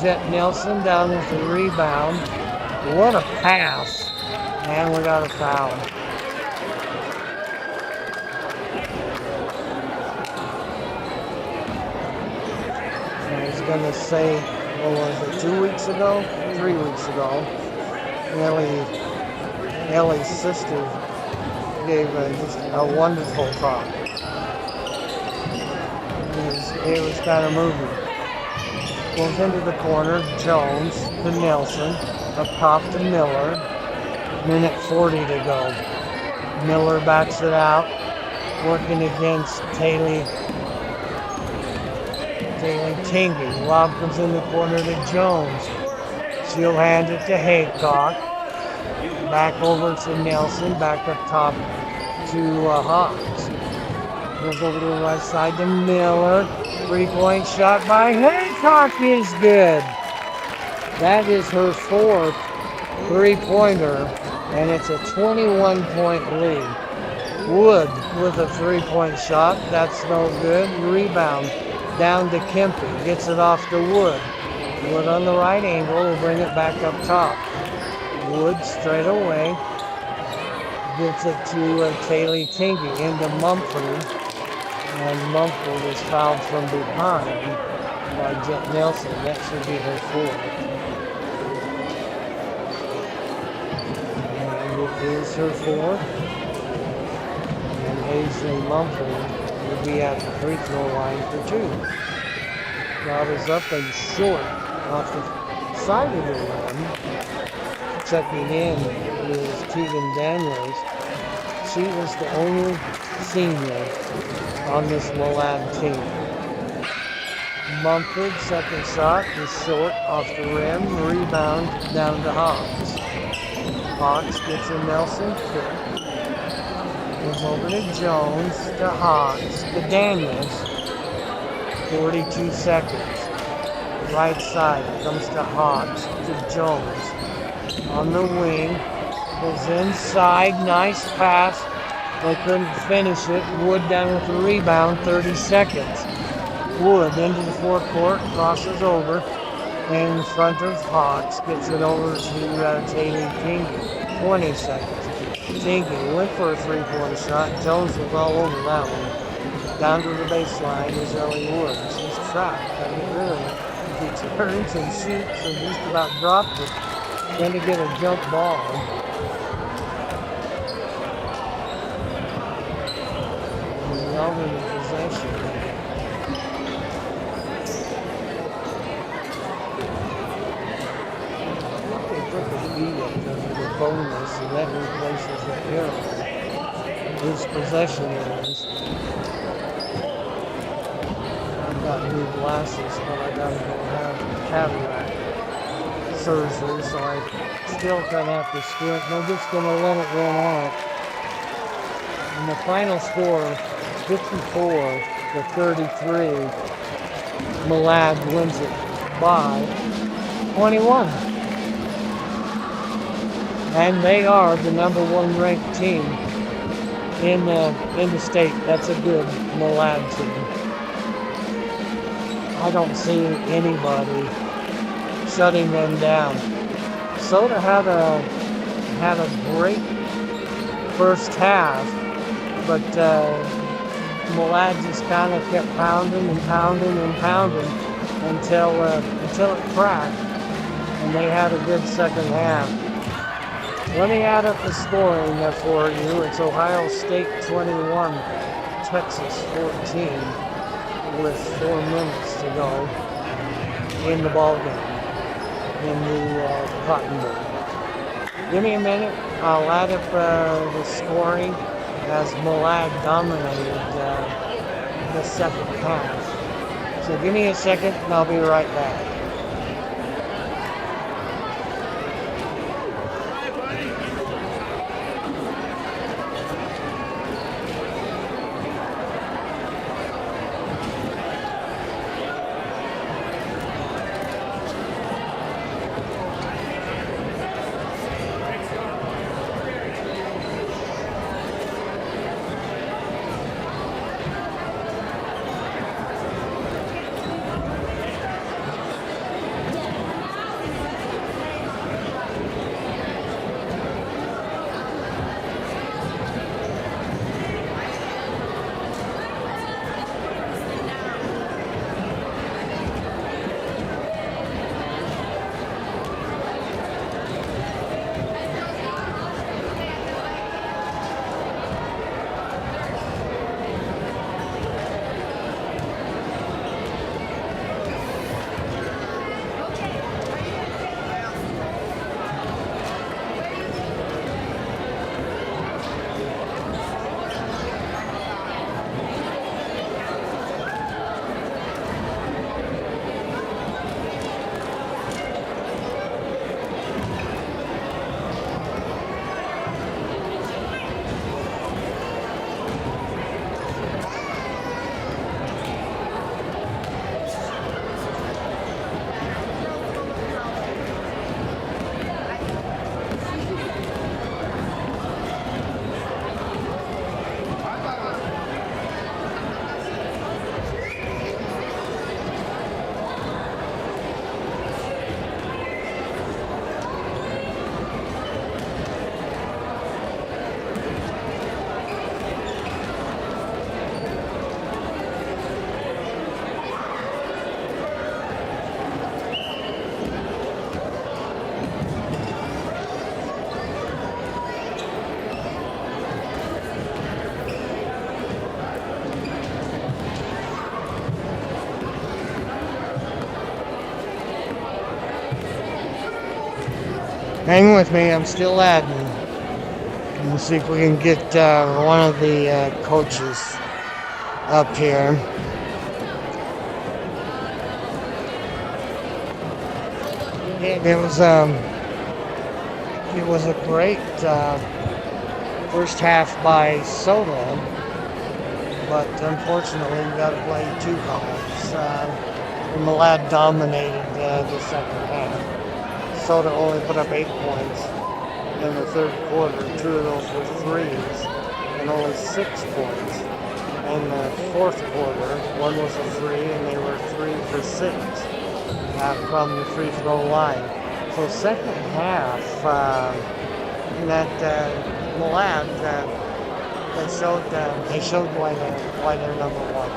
Jet Nelson down with the rebound. What a pass. And we got a foul. I was going to say, what was it, 2 weeks ago? 3 weeks ago. Ellie's sister gave just a wonderful talk. It was kind of moving. Goes into the corner, Jones to Nelson, up top to Miller. Minute 40 to go. Miller backs it out, working against Taylor Tingy. Lob comes in the corner to Jones. She'll hand it to Haycock. Back over to Nelson, back up top to Hawks. Goes over to the right side to Miller. 3-point shot by Haycock is good. That is her 4th 3-pointer, and it's a 21-point lead. Wood with a 3-point shot. That's no good. Rebound down to Kempe. Gets it off to Wood. Wood on the right angle will bring it back up top. Wood straight away. Gets it to Taylor Tingy into Mumford. And Mumford is fouled from behind by Jet Nelson. That should be her 4th. And it is her 4th. And Aisley Mumford will be at the free throw line for 2. Shot is up and short off the side of the rim. Checking in is Tegan Daniels. She was the only senior on this Milan team. Mumford, second shot is short off the rim. Rebound down to Hawks. Hawks gets a Nelson kick. Goes over to Jones, to Hawks, to Daniels. 42 seconds. Right side comes to Hawks, to Jones. On the wing, goes inside, nice pass. They couldn't finish it. Wood down with the rebound, 30 seconds. Wood into the forecourt, crosses over, and in front of Hawks, gets it over to Taylor Tingy, 20 seconds. Tingy went for a 3-point shot. Jones was all over that one. Down to the baseline is Ellie Wood. She's trapped. Gotta get rid of it. He turns and shoots and just about dropped it. Going to get a jump ball. dominant possession. They put the E under the bonus, and that replaces the error. Whose possession it is. I've got new glasses, but I gotta go have cataract surgery, so I still gonna have to squint. I'm just gonna let it run out. And the final score, 54-33. Malad wins it by 21. And they are the #1 ranked team in the state. That's a good Malad team. I don't see anybody shutting them down. Soda had a great first half, but Malad just kind of kept pounding and pounding and pounding until it cracked, and they had a good second half. Let me add up the scoring for you. It's Ohio State 21, Texas 14, with 4 minutes to go in the ball game in the Cotton Bowl. Give me a minute. I'll add up the scoring as Malad dominated the second half. So give me a second and I'll be right back. Hang with me, I'm still adding. We'll see if we can get one of the coaches up here. It was a great first half by Soda, but unfortunately we got to play 2 calls. Malad dominated the second half. Soda only put up 8 points in the third quarter. 2 of those were threes, and only 6 points in the fourth quarter. 1 was a 3, and they were 3 for 6 from the free throw line. So second half, that Malad, they showed why they're #1.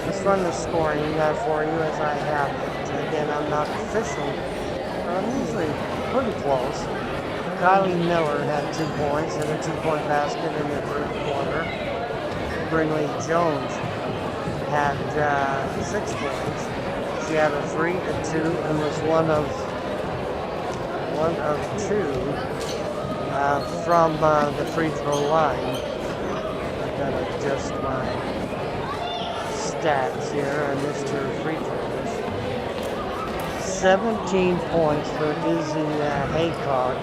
Let's run the scoring for you as I have it. Again, I'm not official. I'm usually pretty close. Kylie Miller had 2 points and a 2-point basket in the third quarter. Brinley Jones had 6 points. She had a 3, a 2, and was one of 2 from the free throw line. I gotta adjust my stats here. I missed her free throws. 17 points for Izzy Haycock.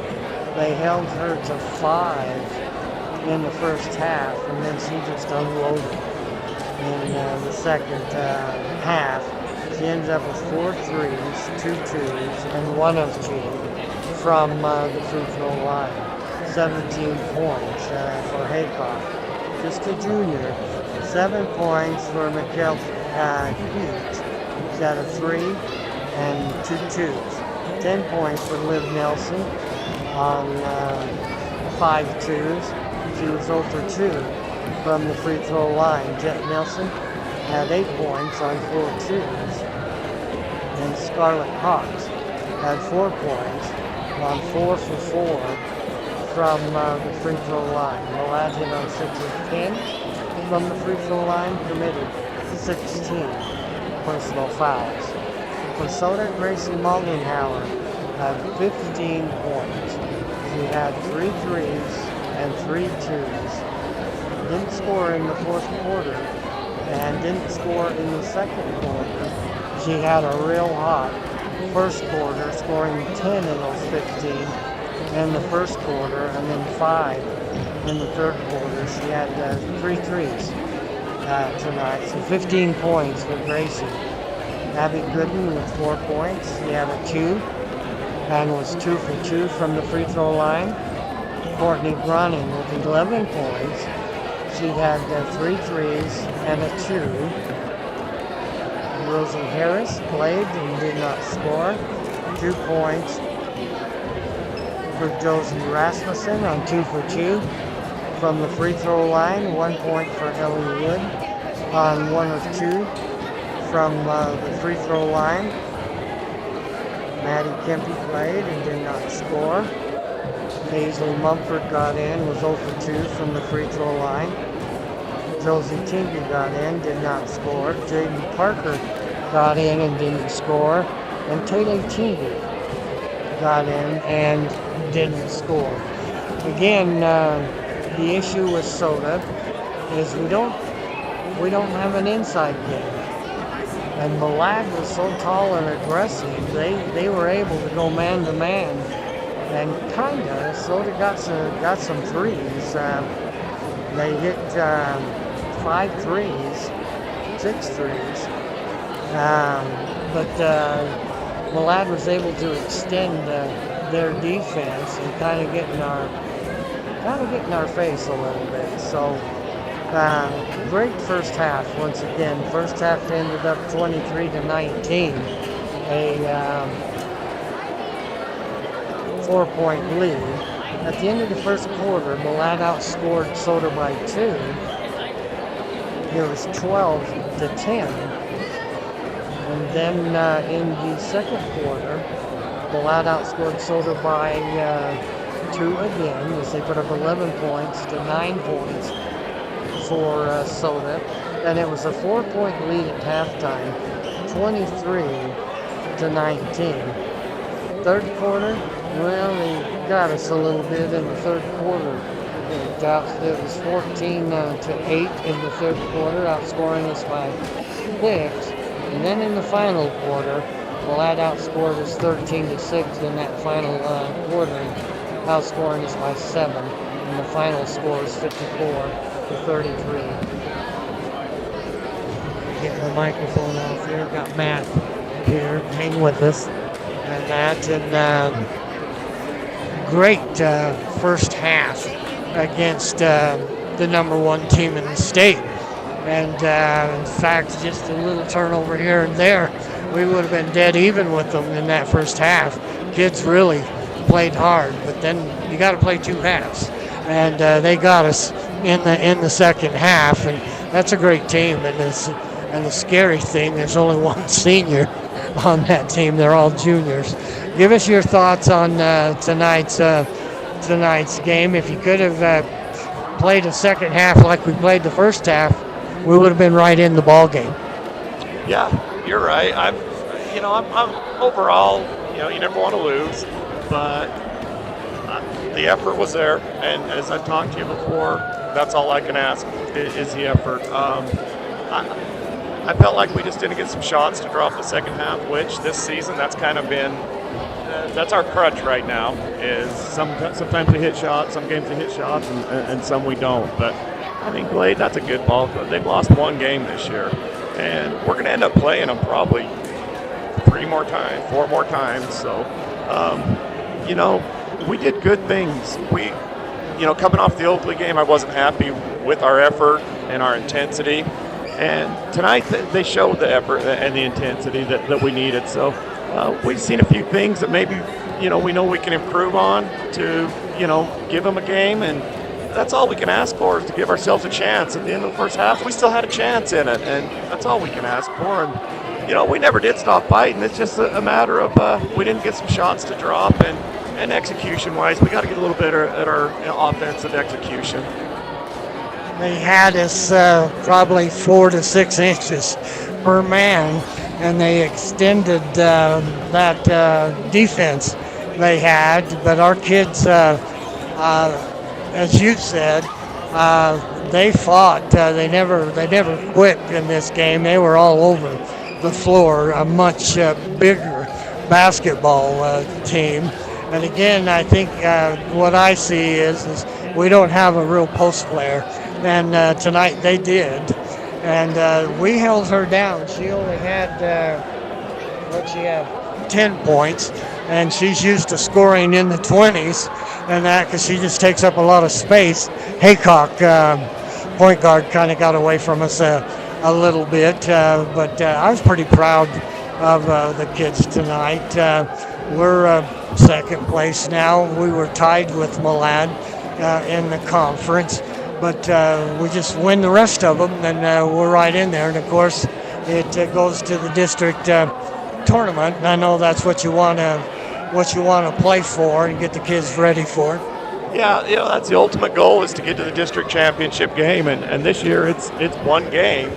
They held her to 5 in the first half, and then she just unloaded in the second half. She ended up with 4 threes, 2 twos, and 1 of 2 from the free throw line. 17 points for Haycock. Just a junior. 7 points for Mikkel Heat. She had a 3 and 2 twos. 10 points for Liv Nelson on 5 twos. She was 0 for 2 from the free throw line. Jet Nelson had 8 points on 4 twos. And Scarlett Hawks had 4 points on 4 for 4 from the free throw line. Malad hit on 6 of 10 from the free throw line, committed 16 personal fouls. For Soda, Gracie Moldenhauer had 15 points. She had 3 threes and 3 twos. Didn't score in the fourth quarter and didn't score in the second quarter. She had a real hot first quarter, scoring 10 in those 15 in the first quarter, and then 5 in the third quarter. She had 3 threes tonight, so 15 points for Gracie. Abby Gooden with 4 points. She had a 2 and was 2 for 2 from the free throw line. Courtney Browning with 11 points. She had 3 threes and a 2. Rosie Harris played and did not score. 2 points for Josie Rasmussen on 2 for 2 from the free throw line. 1 point for Ellie Wood on 1 of 2 from the free throw line. Maddie Kempe played and did not score. Paisley Mumford got in, was 0 for 2 from the free throw line. Josie Tinky got in, did not score. Jaden Parker got in and didn't score. And Taylor Tinky got in and didn't score. Again, the issue with Soda is we don't have an inside game. And Malad was so tall and aggressive, they were able to go man to man, and kinda Soda got some threes. They hit 5 threes, 6 threes, but Malad was able to extend their defense and kind of get in our face a little bit. So. Great first half once again. First half ended up 23-19, a 4-point lead. At the end of the first quarter, Malad outscored Soda by 2. It was 12-10. And then in the second quarter, Malad outscored Soda by 2 again, as they put up 11 points to 9 points for Soda, and it was a 4-point lead at halftime, 23-19. Third quarter, well, they got us a little bit in the third quarter. It was 14-8 in the third quarter, outscoring us by 6. And then in the final quarter, Malad outscored us 13-6 in that final quarter, outscoring us by 7. And the final score is 54-33. Getting the microphone off here. Got Matt here. Hang with us. And Matt, and great first half against the number 1 team in the state. And in fact, just a little turnover here and there, we would have been dead even with them in that first half. Kids really played hard, but then you got to play 2 halves. And they got us in the second half, and that's a great team. And the scary thing, there's only 1 senior on that team. They're all juniors. Give us your thoughts on tonight's game. If you could have played a second half like we played the first half, we would have been right in the ball game. Yeah, you're right. I'm overall, you never want to lose, but the effort was there, and as I've talked to you before, that's all I can ask is the effort. I felt like we just didn't get some shots to drop the second half, which this season that's kind of been that's our crutch right now. Is sometimes we hit shots, some games we hit shots, and some we don't. But I mean, Glade, that's a good ball club. They've lost one game this year, and we're going to end up playing them probably 4 more times. So, we did good things. We, coming off the Oakley game, I wasn't happy with our effort and our intensity. And tonight they showed the effort and the intensity that we needed. So we've seen a few things that maybe, we know we can improve on to, give them a game. And that's all we can ask for is to give ourselves a chance. At the end of the first half, we still had a chance in it. And that's all we can ask for. And, we never did stop fighting. It's just a matter of we didn't get some shots to drop. And execution-wise, we got to get a little better at our offensive execution. They had us probably 4 to 6 inches per man, and they extended that defense they had. But our kids, as you said, they fought. They never quit in this game. They were all over the floor. A much bigger basketball team. And again, I think what I see is we don't have a real post player. And tonight they did. And we held her down. She only had, 10 points. And she's used to scoring in the 20s. And that because she just takes up a lot of space. Haycock, point guard, kind of got away from us a little bit. But I was pretty proud of the kids tonight. We're second place now. We were tied with Malad in the conference. But we just win the rest of them, and we're right in there. And, of course, it goes to the district tournament. And I know that's what you want to play for and get the kids ready for. Yeah, that's the ultimate goal is to get to the district championship game. And this year it's one game.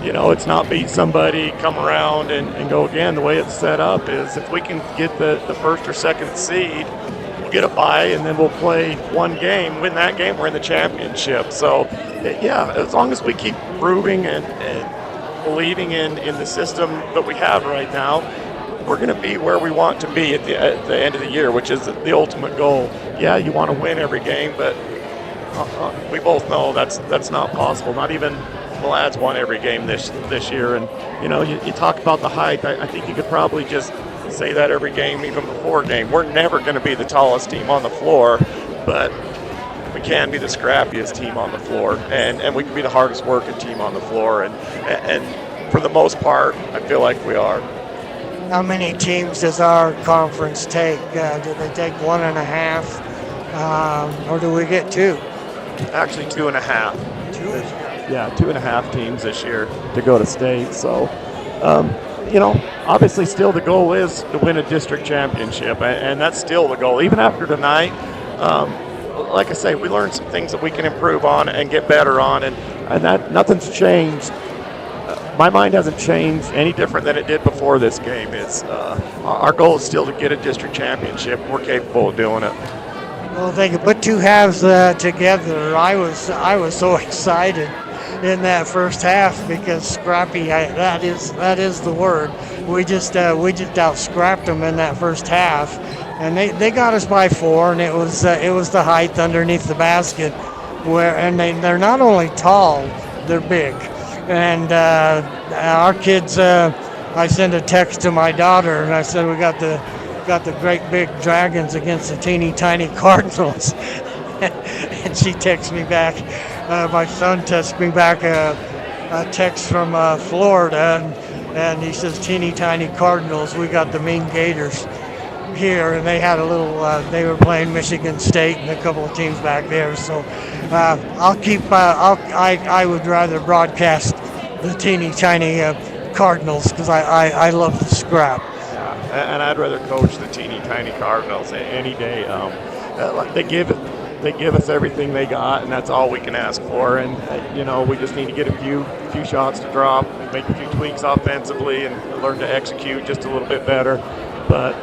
It's not beat somebody, come around and go again. The way it's set up is if we can get the first or second seed, get a bye, and then we'll play one game. Win that game, we're in the championship. So, yeah, as long as we keep proving and believing in the system that we have right now, we're going to be where we want to be at the end of the year, which is the ultimate goal. Yeah, you want to win every game, but we both know that's not possible. Not even Malad's won every game this year. And, you talk about the height. I think you could probably just say that every game, even before game. We're never going to be the tallest team on the floor, but we can be the scrappiest team on the floor, and we can be the hardest working team on the floor, and for the most part, I feel like we are. How many teams does our conference take? Do they take 1.5, or do we get 2? Actually, 2.5. 2.5. Yeah, 2.5 teams this year to go to state. So, obviously still the goal is to win a district championship, and that's still the goal. Even after tonight, like I say, we learned some things that we can improve on and get better on, and that nothing's changed. My mind hasn't changed any different than it did before this game. It's our goal is still to get a district championship. We're capable of doing it. Well, if they could put 2 halves together, I was so excited in that first half because scrappy, that is the word. We just out-scrapped them in that first half, and they got us by 4, and it was the height underneath the basket, they're not only tall, they're big, and our kids. I sent a text to my daughter, and I said we got the great big dragons against the teeny tiny Cardinals. And she texts me back. My son texts me back a text from Florida, and he says, "Teeny tiny Cardinals. We got the mean Gators here." And they had a little. They were playing Michigan State and a couple of teams back there. So I'll keep. I would rather broadcast the teeny tiny Cardinals because I love the scrap. Yeah, and I'd rather coach the teeny tiny Cardinals any day. They give they give us everything they got, and that's all we can ask for. And we just need to get a few shots to drop, make a few tweaks offensively, and learn to execute just a little bit better. But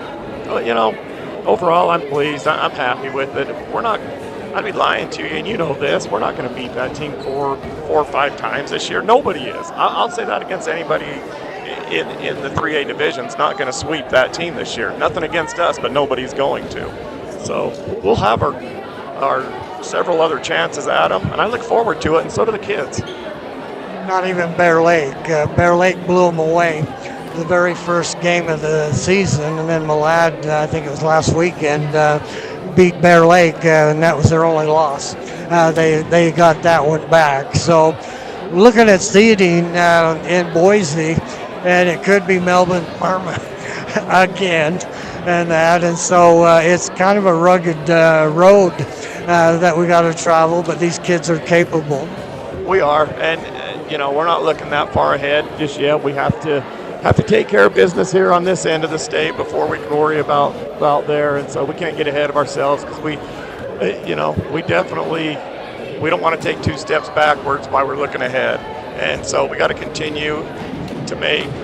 overall, I'm pleased. I'm happy with it. We're not. I'd be lying to you, and you know this. We're not going to beat that team four or five times this year. Nobody is. I'll say that against anybody in the 3A division's not going to sweep that team this year. Nothing against us, but nobody's going to. So we'll have our several other chances at them, and I look forward to it, and so do the kids. Not even Bear Lake. Bear Lake blew them away the very first game of the season, and then Malad, I think it was last weekend, beat Bear Lake, and that was their only loss. They got that one back. So looking at seeding in Boise, and it could be Melbourne, Parma again, and so it's kind of a rugged road that we got to travel, but these kids are capable. We are, and we're not looking that far ahead just yet. We have to take care of business here on this end of the state before we can worry about there, and so we can't get ahead of ourselves because we definitely don't want to take two steps backwards while we're looking ahead, and so we got to continue to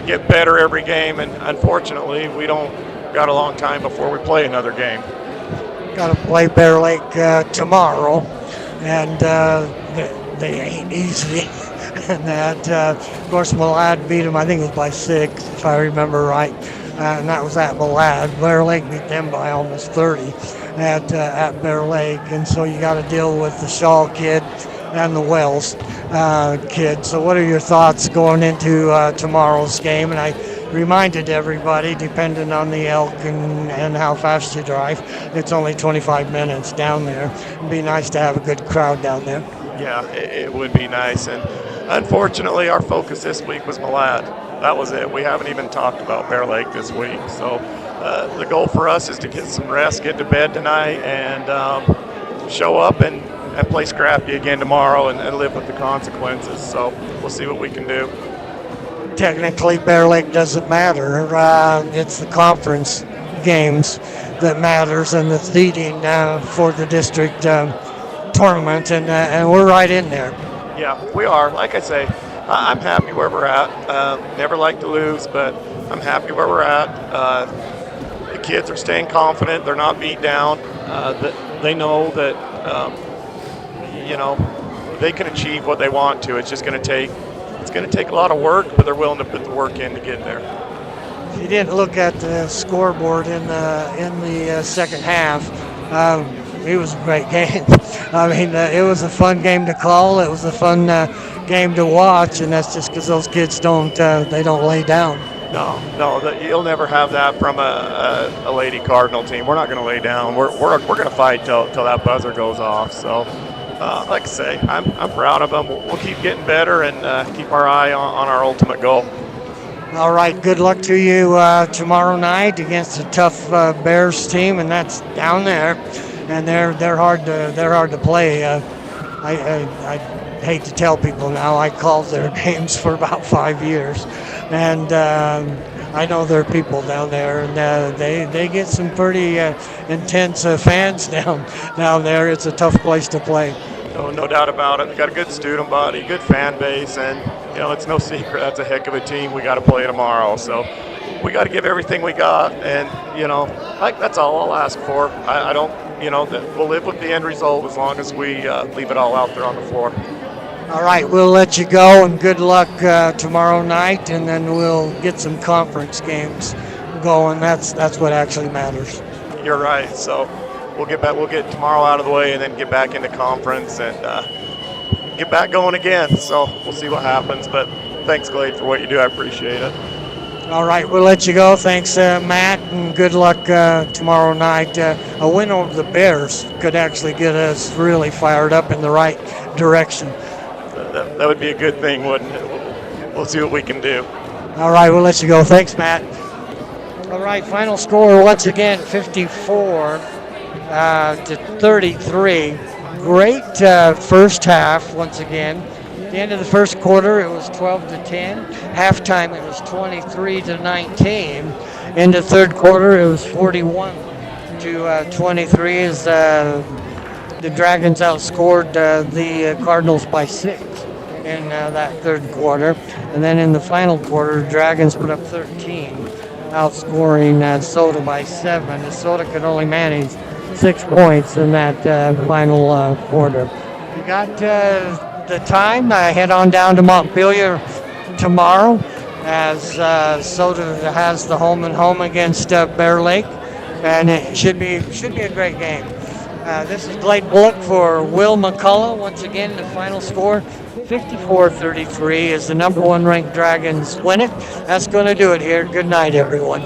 get better every game, and unfortunately we don't got a long time before we play another game. Got to play Bear Lake tomorrow, and they ain't easy. And that, of course, Malad beat them, I think it was by 6, if I remember right. And that was at Malad. Bear Lake beat them by almost 30 at Bear Lake. And so you got to deal with the Shaw kid and the Wells kid. So what are your thoughts going into tomorrow's game? And I reminded everybody, depending on the elk and how fast you drive, it's only 25 minutes down there. It'd be nice to have a good crowd down there. Yeah, it would be nice. And unfortunately, our focus this week was Malad. That was it. We haven't even talked about Bear Lake this week. So the goal for us is to get some rest, get to bed tonight, and show up and play scrappy again tomorrow and live with the consequences. So we'll see what we can do. Technically, Bear Lake doesn't matter. It's the conference games that matters and the seeding for the district tournament, and we're right in there. Yeah, we are. Like I say, I'm happy where we're at. Never like to lose, but I'm happy where we're at. The kids are staying confident. They're not beat down. They know that, they can achieve what they want to. It's just going to take a lot of work, but they're willing to put the work in to get there. If you didn't look at the scoreboard in the second half, it was a great game. I mean, it was a fun game to call. It was a fun game to watch, and that's just because those kids don't lay down. No, you'll never have that from a Lady Cardinal team. We're not going to lay down. We're going to fight till that buzzer goes off. So, like I say, I'm proud of them. We'll keep getting better and keep our eye on our ultimate goal. All right, good luck to you tomorrow night against a tough Bears team, and that's down there. And they're hard to play. I hate to tell people now, I called their games for about 5 years, and I know there are people down there, and they get some pretty intense fans down there. It's a tough place to play. No doubt about it. They got a good student body, good fan base, and it's no secret that's a heck of a team. We got to play tomorrow, so we got to give everything we got, and that's all I'll ask for. I don't. That we'll live with the end result as long as we leave it all out there on the floor. All right, we'll let you go, and good luck tomorrow night, and then we'll get some conference games going. That's what actually matters. You're right. So we'll get tomorrow out of the way, and then get back into conference and get back going again. So we'll see what happens. But thanks, Glade, for what you do. I appreciate it. All right, we'll let you go. Thanks, Matt, and good luck tomorrow night. A win over the Bears could actually get us really fired up in the right direction. That would be a good thing, wouldn't it? We'll see what we can do. All right, we'll let you go. Thanks, Matt. All right, final score once again, 54 to 33. Great first half once again. At the end of the first quarter, it was 12 to 10. Halftime, it was 23 to 19. In the third quarter, it was 41 to 23 as the Dragons outscored the Cardinals by 6 in that third quarter. And then in the final quarter, the Dragons put up 13, outscoring Soda by 7. And Soda could only manage 6 points in that final quarter. We got the time. Head on down to Montpelier tomorrow as Soda has the home and home against Bear Lake, and it should be a great game. This is Blake Bullock for Will McCullough. Once again, the final score 54-33 is the number 1 ranked Dragons win it. That's going to do it here. Good night, everyone.